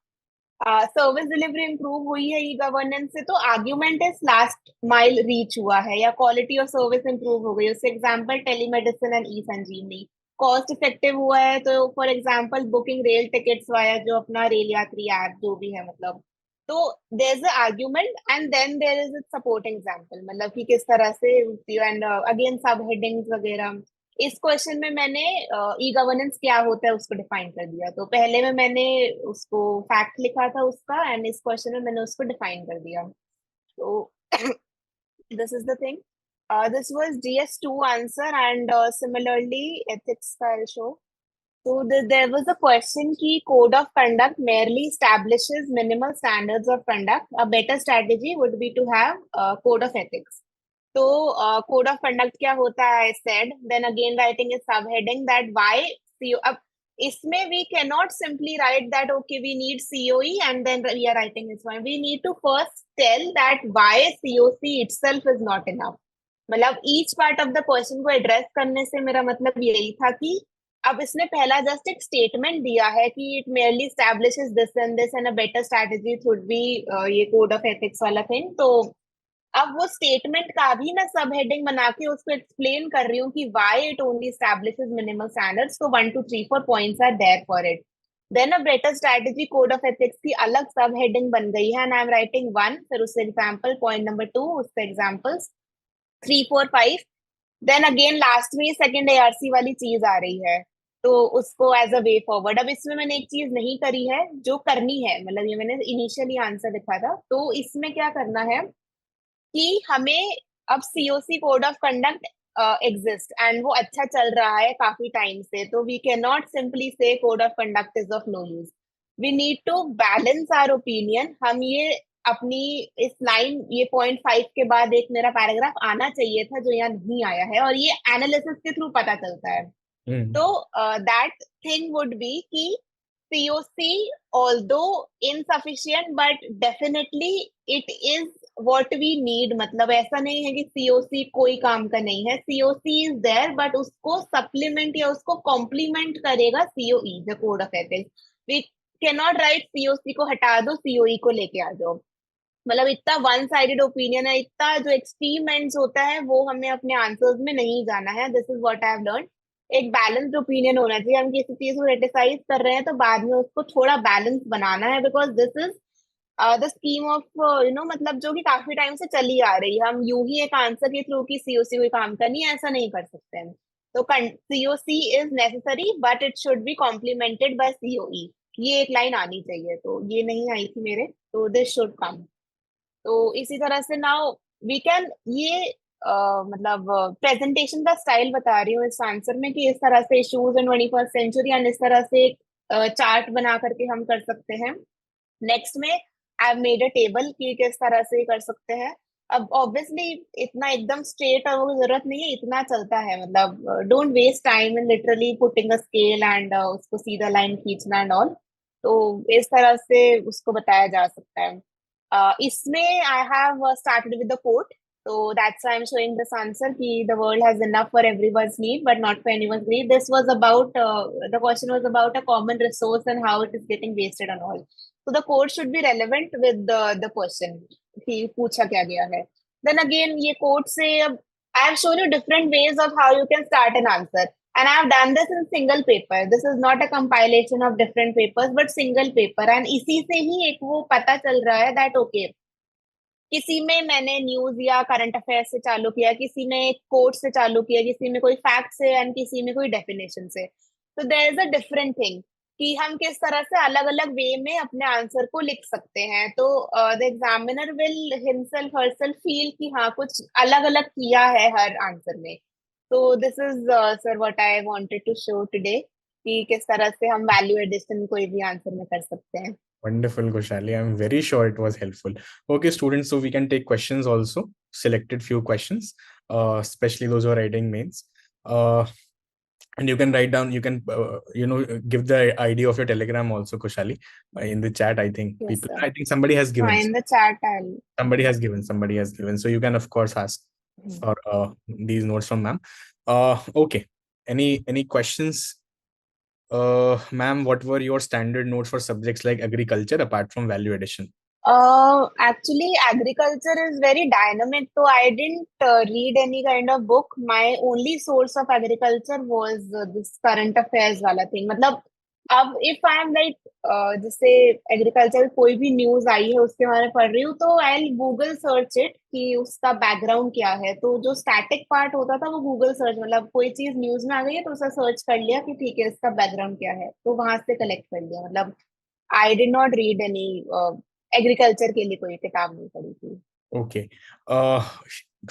सर्विस डिलीवरी इंप्रूव हुई है ई गवर्नेंस से, तो argument is last mile reach हुआ है या क्वालिटी ऑफ सर्विस इंप्रूव हो गई. उससे example telemedicine and e Sanjeevani. Cost effective हुआ है, तो for example booking rail tickets via जो अपना रेल यात्री ऐप जो भी है मतलब. तो there is a argument and then there is a supporting example, मतलब कि किस तरह से एंड अगेन सब हेडिंग्स वगैरह. इस क्वेश्चन में मैंने ई गवर्नेंस क्या होता है उसको डिफाइन कर दिया. तो पहले में मैंने उसको फैक्ट लिखा था उसका एंड इस क्वेश्चन में मैंने उसको डिफाइन कर दिया. तो this is the thing. This was DS2 answer and similarly ethics का I'll show. So there was a question कि code of conduct merely establishes minimal standards of conduct. A better strategy would be to have code of ethics. तो code of conduct क्या होता है, I said then again writing is subheading that why CO. अब इसमें we can not simply write that okay we need COE and then we are writing this one. We need to first tell that why COC itself is not enough. मतलब each part of the question को address करने से मेरा मतलब यही था कि अब इसने पहला जस्ट एक स्टेटमेंट दिया है कि it merely establishes this and a better strategy would be ये कोड ऑफ एथिक्स वाला थिंग. तो अब वो स्टेटमेंट का भी मैं सब हेडिंग बना के उसको एक्सप्लेन कर रही हूँ कि why it only establishes minimal standards. तो 1 2 3 4 points are there for it. Then a better strategy code of ethics की अलग सब हेडिंग बन गई है एंड आई एम राइटिंग 1, फिर उससे एग्जांपल पॉइंट नंबर 2, उससे एग्जांपल्स 3 4 5. देन अगेन लास्ट में सेकंड एआरसी वाली चीज आ रही है, तो उसको एज अ वे फॉरवर्ड. अब इसमें मैंने एक चीज नहीं करी है जो करनी है, मतलब ये मैंने इनिशियली आंसर लिखा था, तो इसमें क्या करना है कि हमें अब COC code of conduct exist and वो अच्छा चल रहा है काफी टाइम से, तो we can not simply say code of conduct is of no use. We need to balance our opinion. हम ये अपनी इस लाइन ये पॉइंट 5 के बाद एक मेरा पैराग्राफ आना चाहिए था जो यहाँ नहीं आया है, और ये एनालिसिस के थ्रू पता चलता है. Mm. तो that thing would be कि COC although insufficient but definitely it is what we need. मतलब ऐसा नहीं है कि COC कोई काम का नहीं है. COC is there but उसको supplement या उसको complement करेगा COE, the code of ethics. We cannot write COC को हटा दो COE को लेके आ जाओ. मतलब इतना वन साइडेड ओपिनियन है, इतना जो एक्सट्रीम एंड्स होता है वो हमें अपने आंसर्स में नहीं जाना है. This is what I have learn. एक बैलेंस्ड ओपिनियन होना चाहिए. हम किसी चीज को क्रिटिसाइज कर रहे हैं तो बाद में उसको थोड़ा बैलेंस बनाना है, because this is the scheme of मतलब जो कि काफी टाइम से चली आ रही है. हम यूं ही एक आंसर के थ्रू की सीओसी कोई काम करनी है ऐसा नहीं कर सकते हैं. तो COC is necessary but it should be complemented by COE. ये एक लाइन आनी चाहिए, तो ये नहीं आई थी मेरे, तो दिस शुड कम. तो इसी तरह से नाउ वी कैन ये मतलब प्रेजेंटेशन का स्टाइल बता रही हूँ इस आंसर में कि इस तरह से issues in 21st century and इस तरह से एक चार्ट बना करके हम कर सकते हैं। नेक्स्ट में आई मेड अ टेबल कि किस तरह से कर सकते हैं। अब ऑब्वियसली इतना एकदम स्ट्रेट और वो जरूरत नहीं है, इतना चलता है, मतलब don't waste time in literally putting a scale and उसको सीधा लाइन खींचना एंड ऑल। तो इस तरह से उसको बताया जा सकता है। इसमें I have started with the quote, so that's why I'm showing this answer कि the world has enough for everyone's need but not for anyone's greed. This was about the question was about a common resource and how it is getting wasted and all. So the quote should be relevant with the question कि पूछा क्या गया है। Then again ये quote से अब I have shown you different ways of how you can start an answer and I have done this in single paper. This is not a compilation of different papers but single paper and इसी से ही एक वो पता चल रहा है that okay किसी में मैंने न्यूज या करंट अफेयर से चालू किया, किसी में कोट से चालू किया, किसी में कोई फैक्ट से एंड किसी में कोई डेफिनेशन से। तो there is a different thing कि हम किस तरह से अलग अलग वे में अपने आंसर को लिख सकते हैं। तो the examiner will himself herself feel कि हाँ कुछ अलग अलग किया है हर आंसर में। तो this is sir what I wanted to show today कि किस तरह से हम वैल्यू एडिशन कोई भी आंसर में कर सकते हैं। Wonderful, Kushali. I'm very sure it was helpful. Okay, students, so we can take questions also, selected few questions, especially those who are writing mains. And you can write down, you can, give the ID of your Telegram also, Kushali, in the chat. I think Yes people, sir. I think somebody has हाँ given. In the chat I Somebody has given. So you can, of course, ask will. for these notes from ma'am. Okay. Any questions? Ma'am, what were your standard notes for subjects like agriculture apart from value addition? Actually, agriculture is very dynamic, so I didn't read any kind of book. My only source of agriculture was this current affairs वाला thing. मतलब अब if I am like जैसे agriculture कोई भी news आई है उसके बारे में पढ़ रही हूँ तो आई गूगल सर्च इट कि उसका बैकग्राउंड क्या है। तो जो स्टैटिक पार्ट होता था वो गूगल सर्च, मतलब कोई चीज न्यूज में आ गई है तो उसे सर्च कर लिया कि ठीक है इसका बैकग्राउंड क्या है, तो वहां से कलेक्ट कर लिया। मतलब I did not read any agriculture के लिए कोई किताब नहीं पढ़ी थी। Okay.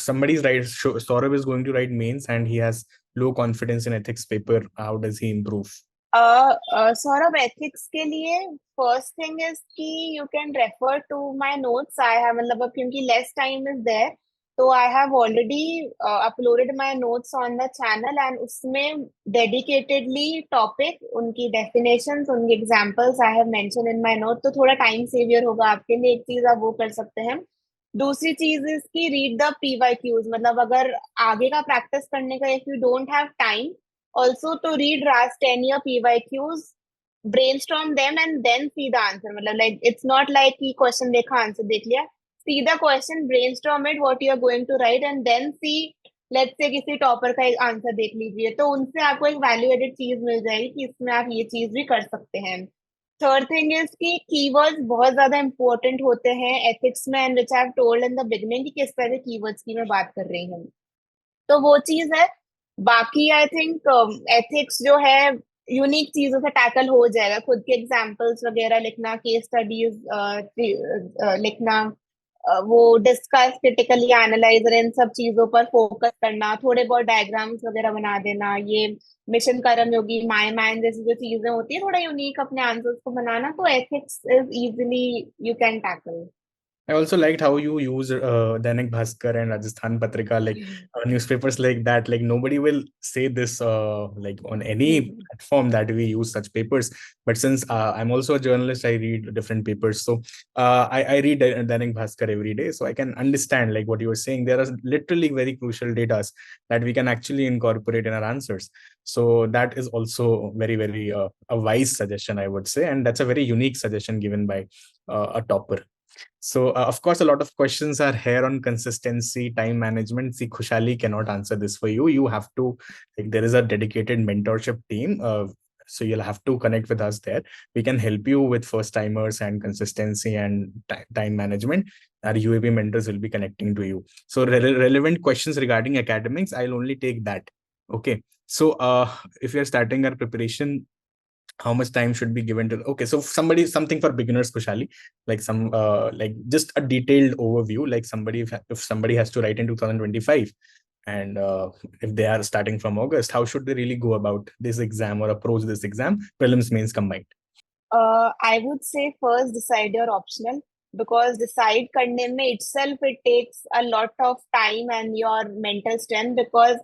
Somebody's right. Saurabh is going to write mains and he has low confidence in ethics paper. How does he improve? Saurabh ethics के लिए first thing is that you can refer to my notes. I have मतलब अब क्योंकि less time is there तो I have already uploaded my notes on the channel and उसमें dedicatedly topic उनकी definitions उनकी examples I have mention in my note. तो थोड़ा time saviour होगा आपके लिए, एक चीज आप वो कर सकते हैं। दूसरी चीज इज की रीड द पीवाईक्यूज, मतलब अगर आगे का प्रैक्टिस करने का if you don't have time also to read last 10 year PYQs, brainstorm them and then see the answer। मतलब like it's not like कि question देखा आंसर देख लिया, see the question, brainstorm it what you are going to write and then see let's say किसी topper का एक answer देख लीजिए तो उनसे आपको एक वैल्यू एडेड चीज मिल जाएगी कि इसमें आप ये चीज भी कर सकते हैं। थर्ड थिंग इज कि कीवर्ड्स बहुत ज्यादा इंपॉर्टेंट होते हैं एथिक्स में and which I have told in the beginning कि किस तरह के कीवर्ड्स की मैं बात कर रही हूँ। तो वो चीज है। बाकी आई थिंक एथिक्स जो है यूनिक चीजों से टैकल हो जाएगा, खुद के एग्जांपल्स वगैरह लिखना, केस स्टडीज लिखना, वो डिस्कस क्रिटिकली एनालाइजर इन सब चीजों पर फोकस करना, थोड़े बहुत डायग्राम्स वगैरह बना देना, ये मिशन कर्मयोगी माय मैन जैसी जो चीजें होती है थोड़ा यूनिक अपने आंसर्स को बनाना, तो ethics is easily you can tackle. I also liked how you use Dainik Bhaskar and Rajasthan Patrika, like newspapers like that. Like nobody will say this like on any platform that we use such papers. But since I'm also a journalist, I read different papers. So I read Dainik Bhaskar every day, so I can understand like what you were saying. There are literally very crucial data that we can actually incorporate in our answers. So that is also very a wise suggestion, I would say, and that's a very unique suggestion given by a topper. So, of course, a lot of questions are here on consistency, time management. See, Khushali cannot answer this for you. You have to, like, there is a dedicated mentorship team. So you'll have to connect with us there. We can help you with first timers and consistency and time management. Our UAP mentors will be connecting to you. So relevant questions regarding academics, I'll only take that. Okay. So if you're starting our preparation how much time should be given to, okay, so something for beginners, Kushali, like some like just a detailed overview, like if somebody has to write in 2025, and if they are starting from August, how should they really go about this exam or approach this exam, prelims mains combined? I would say first decide your optional, because decide करने में itself it takes a lot of time and your mental strength, because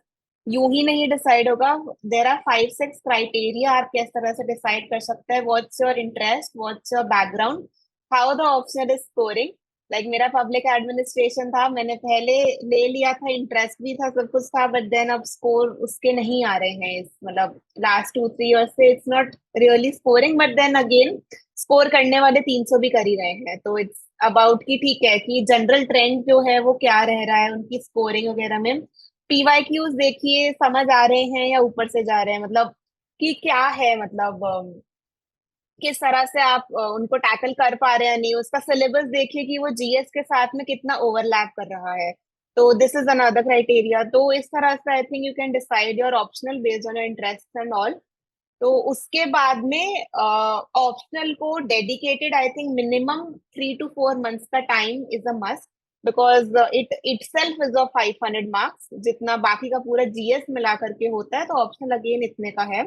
यूं ही नहीं decide होगा. There are 5-6 criteria आप किस तरह से decide कर सकते हैं. What's your interest, what's your background, how the option is scoring. Like मेरा पब्लिक एडमिनिस्ट्रेशन था, मैंने पहले ले लिया था, इंटरेस्ट भी था, सब कुछ था, बट देन अब स्कोर उसके नहीं आ रहे हैं. इस मतलब लास्ट 2-3 ईयर्स से it's not really scoring, but then again score करने वाले 300 भी कर ही रहे हैं. तो इट्स अबाउट कि ठीक है कि जनरल ट्रेंड जो है वो क्या रह रहा है उनकी स्कोरिंग वगैरह में. पीवाईक्यूज देखिए समझ आ रहे हैं या ऊपर से जा रहे हैं, मतलब कि क्या है, मतलब किस तरह से आप उनको टैकल कर पा रहे हैं नहीं. उसका सिलेबस देखिए कि वो जीएस के साथ में कितना ओवरलैप कर रहा है. तो दिस इज अनदर क्राइटेरिया. तो इस तरह से I think you can decide your optional based on your interest and all. तो उसके बाद में ऑप्शनल को dedicated, I think minimum 3 to 4 months का time is a must, because it itself is of 500 marks, जितना बाकी का पूरा जीएस मिला करके होता है. तो ऑप्शनल अगेन इतने का है.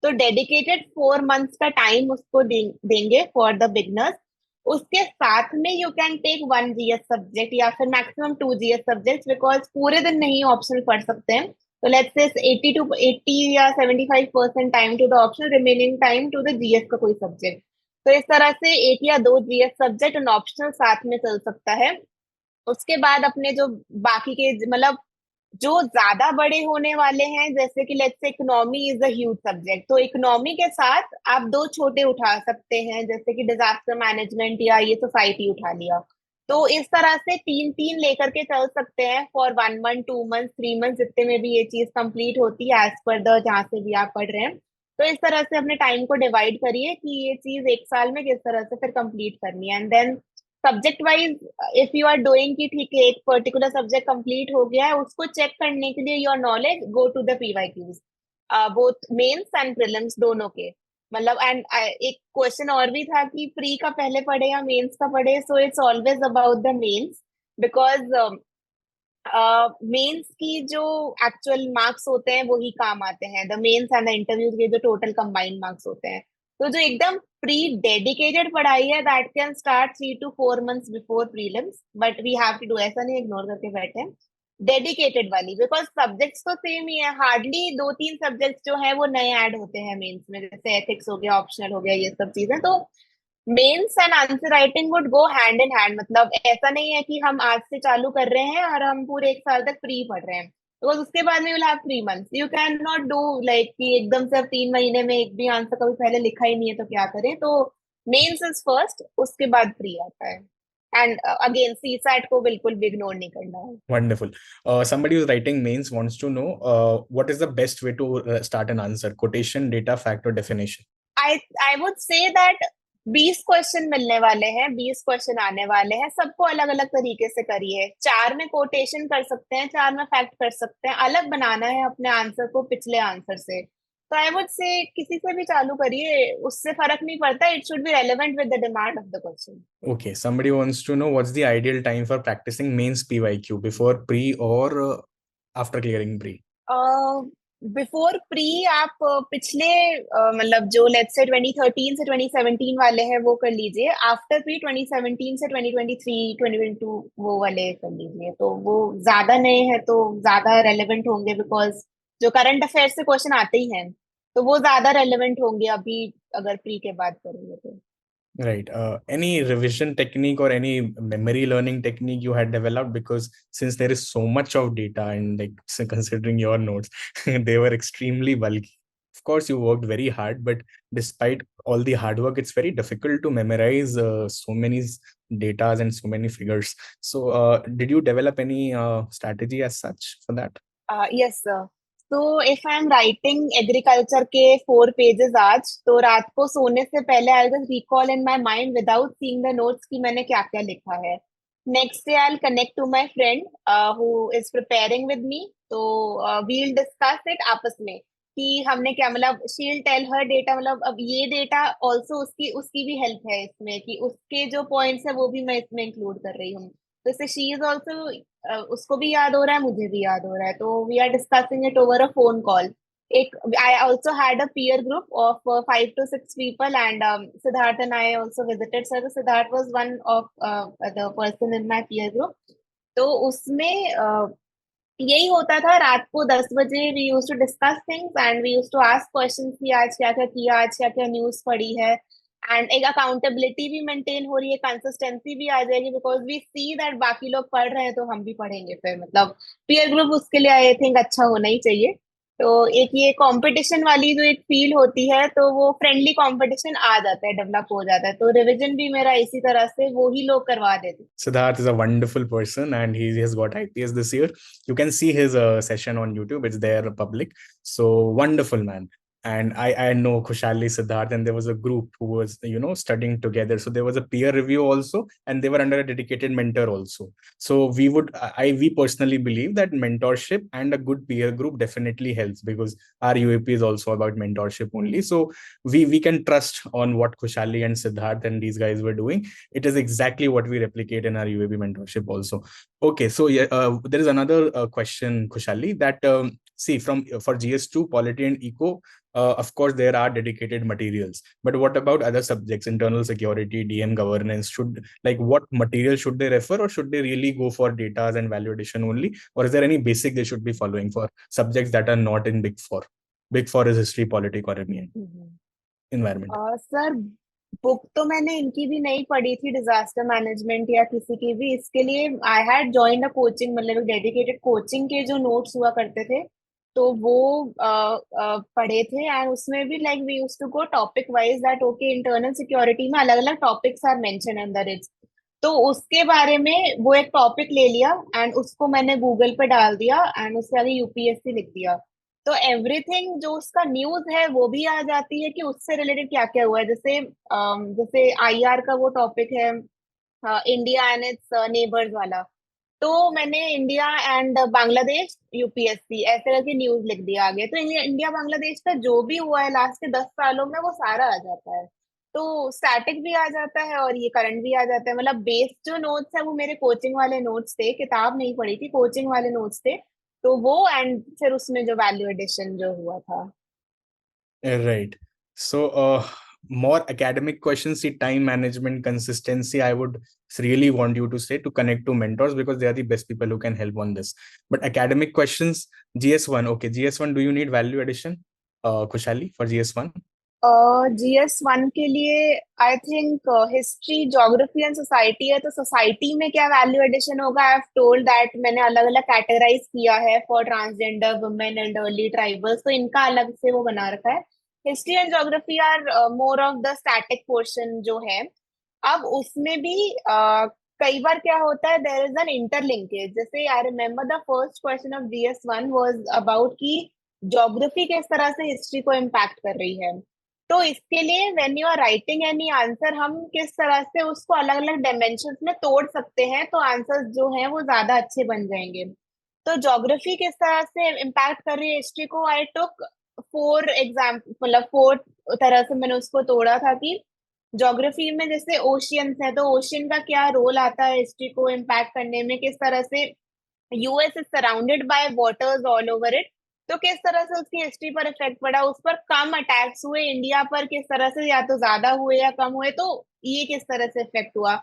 तो डेडिकेटेड 4 months का टाइम उसको देंगे फॉर द बिगनर्स. उसके साथ में you can take 1 GS subject या फिर मैक्सिमम 2 जीएस सब्जेक्ट, बिकॉज पूरे दिन नहीं ऑप्शनल पढ़ सकते हैं. So let's say 80 या 75% time to the option, remaining time to the GS का कोई सब्जेक्ट. तो इस तरह से 1 या 2 जीएस सब्जेक्ट और ऑप्शनल साथ में चल सकता है. उसके बाद अपने जो बाकी के मतलब जो ज्यादा बड़े होने वाले हैं, जैसे कि let's say economy is a huge subject, तो इकोनॉमी के साथ आप 2 छोटे उठा सकते हैं, जैसे कि डिजास्टर मैनेजमेंट या ये सोसाइटी उठा लिया. तो इस तरह से 3-3 लेकर के चल सकते हैं फॉर 1 month, 2 months, 3 months, जितने में भी ये चीज कंप्लीट होती है एज पर द जहाँ से भी आप पढ़ रहे हैं. तो इस तरह से अपने टाइम को डिवाइड करिए कि ये चीज 1 साल में किस तरह से फिर कंप्लीट करनी है. And then subject wise if you are doing कि ठीक है एक पर्टिकुलर सब्जेक्ट कंप्लीट हो गया है, उसको चेक करने के लिए your knowledge go to the PYQs, both mains and prelims दोनों के. मतलब एंड एक क्वेश्चन और भी था कि प्री का पहले पढ़े या मेंस का पढ़े. So it's always about the mains, because mains की जो एक्चुअल मार्क्स होते हैं वही काम आते हैं. The mains and the interviews के जो टोटल कंबाइंड मार्क्स होते हैं. तो जो एकदम प्री डेडिकेटेड पढ़ाई है that can start 3 to 4 months before prelims, but we have to do, ऐसा नहीं इग्नोर करके बैठे. डेडिकेटेड वाली, बिकॉज सब्जेक्ट्स तो सेम ही है, हार्डली 2-3 सब्जेक्ट्स जो है वो नए ऐड होते हैं मेंस में, जैसे एथिक्स हो गया, ऑप्शनल हो गया, ये सब चीजें. तो mains and answer writing would go hand in hand. मतलब ऐसा नहीं है कि हम आज से चालू कर रहे हैं और हम पूरे 1 साल तक प्री पढ़ रहे हैं, बिकॉज उसके बाद में will have 3 months. You can not do like कि एकदम से अब 3 महीने में एक भी आंसर कभी पहले लिखा ही नहीं है तो क्या करें. तो मेंस इज फर्स्ट, उसके बाद प्री आता है. एंड अगेन सीसैट को बिल्कुल भी इग्नोर नहीं करना है. Wonderful. Somebody who's writing mains wants to know what is the best way to start an answer: quotation, data, fact, or definition? I would say that 20 question मिलने वाले हैं, 20 question आने वाले हैं, सबको अलग अलग तरीके से करिए. 4 में कोटेशन कर सकते हैं, 4 में फैक्ट कर सकते हैं, अलग बनाना है अपने आंसर को पिछले आंसर से. तो आई वुड से किसी से भी चालू करिए, उससे फर्क नहीं पड़ता. It should B relevant with the demand of the question. Okay, somebody wants to know what's the ideal time for practicing mains PYQ: before pre or after clearing pre? Before pre आप पिछले मतलब जो let's say 2013 से 2017 वाले हैं वो कर लीजिए. आफ्टर प्री 2017 से 2023 2022 वो वाले कर लीजिए. तो वो ज्यादा नए हैं तो ज्यादा रेलेवेंट होंगे, बिकॉज जो करंट अफेयर से क्वेश्चन आते ही हैं तो वो ज्यादा रेलेवेंट होंगे अभी अगर प्री के बाद करेंगे तो. Right. Any revision technique or any memory learning technique you had developed? Because since there is so much of data and like considering your notes, they were extremely bulky. Of course, you worked very hard, but despite all the hard work, it's very difficult to memorize so many data and so many figures. So, did you develop any strategy as such for that? Yes sir. तो if I am writing agriculture के 4 pages आज, तो रात को सोने से पहले I just recall in my mind without seeing the notes कि मैंने क्या क्या लिखा है. Next day I will connect to my friend who is preparing with me. तो वी विल डिस्कस इट आपस में कि हमने क्या मतलब शील टेल हर डेटा, मतलब अब ये डेटा ऑल्सो उसकी उसकी भी हेल्प है इसमें कि उसके जो पॉइंट्स है वो भी मैं इसमें इंक्लूड कर रही हूँ। तो इससे शी इज ऑल्सो, उसको भी याद हो रहा है, मुझे भी याद हो रहा है, तो we are discussing it over a phone call. एक I also had a peer group of 5 to 6 people, and Siddharth and I also visited. So Siddharth was one of the person in my peer group. तो उसमें यही होता था, रात को 10 बजे we use to discuss things and we use to ask questions कि आज क्या क्या किया, आज क्या क्या न्यूज पड़ी है। एंड एक अकाउंटेबिलिटी भी मेंटेन हो रही है, कंसिस्टेंसी भी आ जाएगी, बिकॉज वी सी दैट बाकी लोग पढ़ रहे हैं तो हम भी पढ़ेंगे फिर, मतलब पीयर ग्रुप उसके लिए आई थिंक अच्छा होना ही चाहिए। तो एक ये कंपटीशन वाली जो एक फील होती है, तो वो फ्रेंडली कंपटीशन आ जाता है, डेवलप हो जाता है। तो रिवीजन भी मेरा इसी तरह से वो ही लोग करवा देते। Siddharth is a wonderful person and he has got IPS this year. You can see his session on YouTube. It's there public. So wonderful man. And I know Khushali, Siddharth, and there was a group who was, studying together. So there was a peer review also, and they were under a dedicated mentor also. So we personally believe that mentorship and a good peer group definitely helps, because our UAP is also about mentorship only. So we can trust on what Khushali and Siddharth and these guys were doing. It is exactly what we replicate in our UAB mentorship also. Okay, so yeah, there is another question, Khushali, that see, for GS2, polity and eco, of course there are dedicated materials, but what about other subjects, internal security, DM governance? Should, like, what material should they refer, or should they really go for data and value addition only, or is there any basic they should be following for subjects that are not in Big Four? Big Four is history, polity, economy, and environment. Sir book तो मैंने इनकी भी नहीं पढ़ी थी, disaster management या किसी की भी, इसके लिए I had joined a coaching, मतलब डेडिकेटेड कोचिंग के जो नोट्स हुआ करते थे, तो वो पढ़े थे। एंड उसमें भी like we used to go topic wise, that okay internal security में अलग अलग topics are mention in the writs. तो उसके बारे में वो एक टॉपिक ले लिया एंड उसको मैंने गूगल पे डाल दिया एंड उससे आगे यूपीएससी लिख दिया। तो एवरीथिंग जो उसका न्यूज है वो भी आ जाती है कि उससे रिलेटेड क्या क्या हुआ है। जैसे आईआर का वो टॉपिक है, इंडिया एंड इट्स नेबर्स वाला, तो मैंने इंडिया एंड बांग्लादेश यूपीएससी ऐसे करके न्यूज लिख दिया आगे। तो इंडिया बांग्लादेश का जो भी हुआ है लास्ट के 10 सालों में वो सारा आ जाता है। तो स्टैटिक भी आ जाता है और ये करंट भी आ जाता है, मतलब बेस जो नोट्स है वो मेरे कोचिंग वाले नोट्स थे, किताब नहीं पढ़ी थी, कोचिंग वाले नोट्स थे। तो वो एंड फिर उसमें जो वैल्यू एडिशन जो हुआ था। Right. So, more academic questions, see, time management, consistency. I would really want you to say to connect to mentors, because they are the best people who can help on this. But academic questions, GS1. Okay, GS1, do you need value addition? Khushali, for GS1? GS 1 के लिए I think history, geography and society है। तो society में क्या value addition होगा, I have told that मैंने अलग अलग कैटेगराइज किया है for transgender women and early tribals, तो इनका अलग से वो बना रखा है। History and geography are more of the static portion जो है। अब उसमें भी कई बार क्या होता है, देयर इज एन इंटरलिंकेज। जैसे I remember the first question of GS 1 was about कि ज्योग्राफी किस तरह से हिस्ट्री को इम्पैक्ट कर रही है। तो इसके लिए when you are writing any answer, हम किस तरह से उसको अलग अलग डायमेंशंस में तोड़ सकते हैं, तो आंसर्स जो हैं वो ज्यादा अच्छे बन जाएंगे। तो ज्योग्राफी किस तरह से इम्पैक्ट कर रही है हिस्ट्री को, आई टुक 4 एग्जाम्पल, मतलब 4 तरह से मैंने उसको तोड़ा था कि ज्योग्राफी में जैसे ओशियंस है, तो ओशियन का क्या रोल आता है हिस्ट्री को इम्पैक्ट करने में, किस तरह से US is surrounded by waters all over it, तो किस तरह से उसकी हिस्ट्री पर इफेक्ट पड़ा, उस पर कम अटैक्स हुए, इंडिया पर किस तरह से या तो ज्यादा हुए या कम हुए, तो ये किस तरह से इफेक्ट हुआ।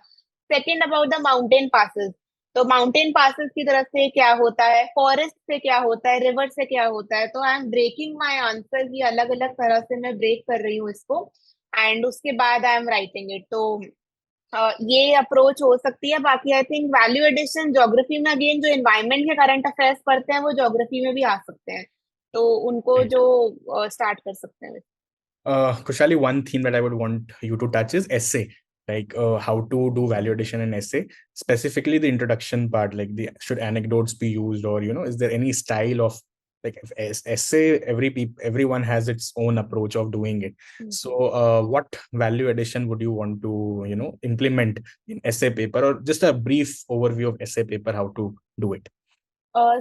Second about the mountain passes, तो माउंटेन पासेस की तरफ से क्या होता है, फॉरेस्ट से क्या होता है, रिवर से क्या होता है। तो I am breaking my answer, ये अलग अलग तरह से मैं ब्रेक कर रही हूँ इसको, एंड उसके बाद आई एम राइटिंग इट। तो ये अप्रोच हो सकती है। बाकी I think value addition geography में अगेन जो एनवायरनमेंट के करंट अफेयर्स पढ़ते हैं वो ज्योग्राफी में भी आ सकते हैं, तो उनको Right. जो स्टार्ट कर सकते हैं। Khushali, one theme that I would want you to touch is essay, like how to do value addition in essay, specifically the introduction part, like the should anecdotes be used, or is there any style of, like, essay? Everyone has its own approach of doing it. So, what value addition would you want to implement in essay paper, or just a brief overview of essay paper, how to do it?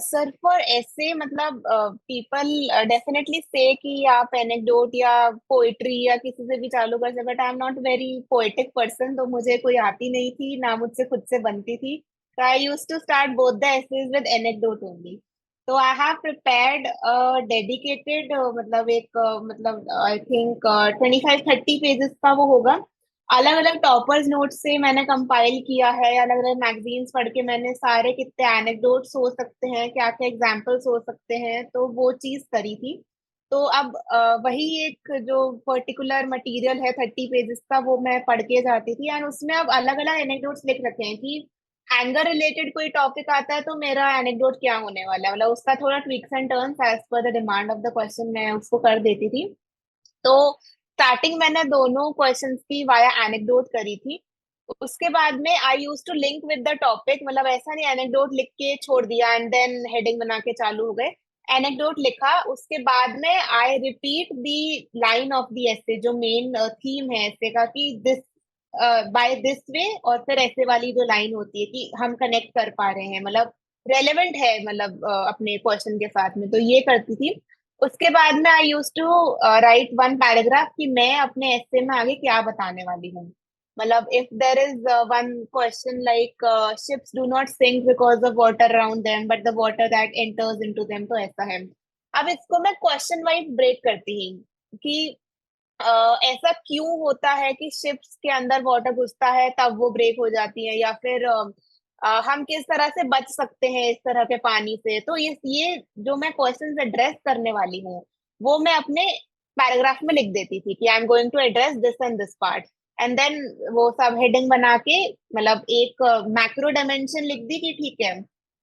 Sir for ऐसे मतलब people definitely से कि आप anecdote या poetry या किसी से भी चालू कर सकते, but I am not very poetic person, तो मुझे कोई आती नहीं थी ना मुझसे खुद से बनती थी। तो I use to start both the essays with anecdote only. तो आई हैव प्रिपेयर्ड डेडिकेटेड मतलब एक मतलब आई थिंक 25-30 पेजेस का वो होगा। अलग अलग टॉपर्स नोट से मैंने कंपाइल किया है, अलग अलग मैगजीन्स पढ़ के मैंने सारे कितने एनेक्डोट्स हो सकते हैं, क्या क्या एग्जांपल्स हो सकते हैं, तो वो चीज करी थी। तो अब वही एक जो पर्टिकुलर मटेरियल है 30 पेजेस का, वो मैं पढ़ के जाती थी, एंड उसमें अब अलग अलग एनेक्डोट्स लिख रखे हैं कि एंगर रिलेटेड कोई टॉपिक आता है तो मेरा एनेक्डोट क्या होने वाला है, मतलब उसका थोड़ा tweaks and turns as per the demand of the question मैं उसको कर देती थी। तो स्टार्टिंग मैंने दोनों क्वेश्चंस की वाया एनेक्डोट करी थी। उसके बाद में I use to link with the topic, मतलब ऐसा नहीं एनेक्डोट लिख के छोड़ दिया एंड देन हेडिंग बना के चालू हो गए। एनेक्डोट लिखा, उसके बाद में I repeat the line of the essay, जो मेन थीम है ऐसे का कि दिस बाय दिस वे, और फिर ऐसे वाली जो लाइन होती है कि हम कनेक्ट कर पा रहे हैं, मतलब रेलेवेंट है, मतलब अपने क्वेश्चन के साथ में, तो ये करती थी। उसके बाद में I use to write one paragraph कि मैं अपने एस्से में आगे क्या बताने वाली हूँ। मतलब if there is one question like ships do not sink because of water around them but the water that enters into them, तो ऐसा है। अब इसको मैं क्वेश्चन वाइज ब्रेक करती हूँ कि ऐसा क्यों होता है कि शिप्स के अंदर वाटर घुसता है तब वो ब्रेक हो जाती है, या फिर हम किस तरह से बच सकते हैं इस तरह के पानी से। तो ये जो मैं क्वेश्चंस एड्रेस करने वाली हूँ, वो मैं अपने पैराग्राफ में लिख देती थी कि I am going to address this and this part, and then वो सब हेडिंग बना के मतलब एक मैक्रो डायमेंशन लिख दी कि ठीक है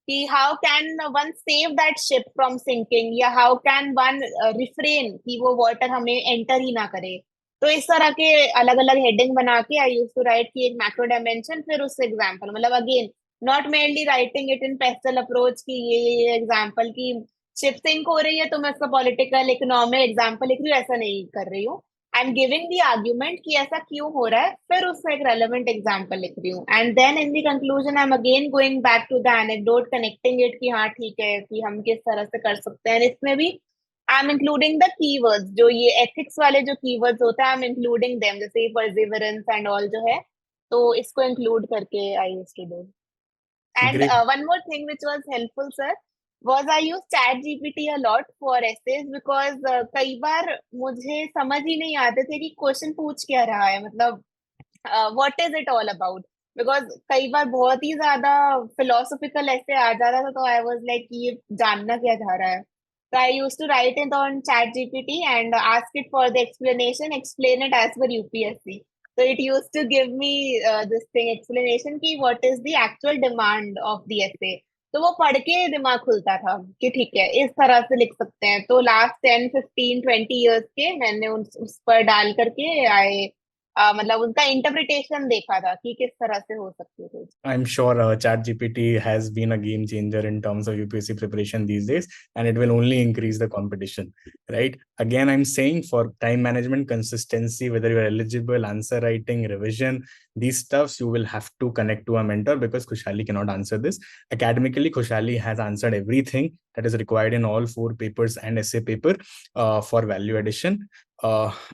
कि how can one save that ship from sinking, या हाउ कैन वन रिफ्रेन कि वो वाटर हमें एंटर ही ना करे। तो इस तरह के अलग अलग हेडिंग बना के आई यूज टू राइट की एक मैक्रो डायमेंशन, फिर उस एग्जाम्पल मतलब again not mainly writing it in pastel approach की ये एग्जाम्पल की शिप सिंक हो रही है तो मैं उसका पॉलिटिकल इकोनॉमिक एग्जाम्पल लिख रही हूँ, ऐसा नहीं कर रही हूँ। I am giving the argument कि ऐसा क्यों हो रहा है, फिर उसका एक रेलेवेंट एग्जाम्पल लिख रही हूँ, and then in the conclusion I am again going back to the anecdote connecting it कि हाँ ठीक है कि हम किस तरह से कर सकते हैं। इसमें भी I am including the keywords, जो ये एथिक्स वाले जो कीवर्ड्स होते हैं आई एम इंक्लूडिंग देम, जैसे परसिवरेंस एंड ऑल जो है, तो इसको इंक्लूड करके I used to do. And Great. one more thing which was helpful, sir, was I use Chat GPT a lot for essays because कई बार मुझे समझ ही नहीं आते थे कि क्वेश्चन पूछ क्या रहा है, मतलब what is it all about. Because कई बार बहुत ही ज्यादा फिलोसफिकल ऐसे आ जाता था, तो आई वाज लाइक ये जानना क्या चाह रहा है। तो I use to write it on ChatGPT and ask it for the explanation, explain it as per UPSC. तो it use to give me this thing explanation कि what is the actual demand of the essay। तो वो पढ़ के दिमाग खुलता था कि ठीक है इस तरह से लिख सकते हैं। तो लास्ट 10 15 20 ईयर्स के मैंने उस पर डाल करके आए मतलब उनका इंटरप्रिटेशन देखा था कि किस तरह से हो सकती है। I'm sure ChatGPT has been a game changer in terms of UPSC preparation these days, and it will only increase the competition, right? Again, I'm saying for time management, consistency, whether you're eligible, answer writing, revision, these stuffs, you will have to connect to a mentor because Khushali cannot answer this. Academically, Khushali has answered everything that is required in all 4 papers and essay paper for value addition.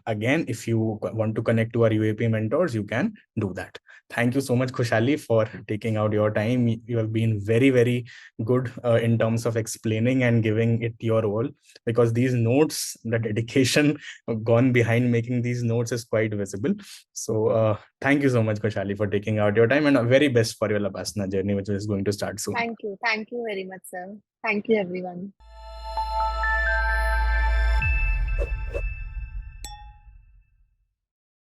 Again, if you want to connect to our UAP mentors, you can do that. Thank you so much, Khushali, for taking out your time. You have been very, very good in terms of explaining and giving it your all, because these notes, the dedication gone behind making these notes is quite visible. So thank you so much, Khushali, for taking out your time, and very best for your Lapasana journey, which is going to start soon. Thank you very much, sir. Thank you, everyone.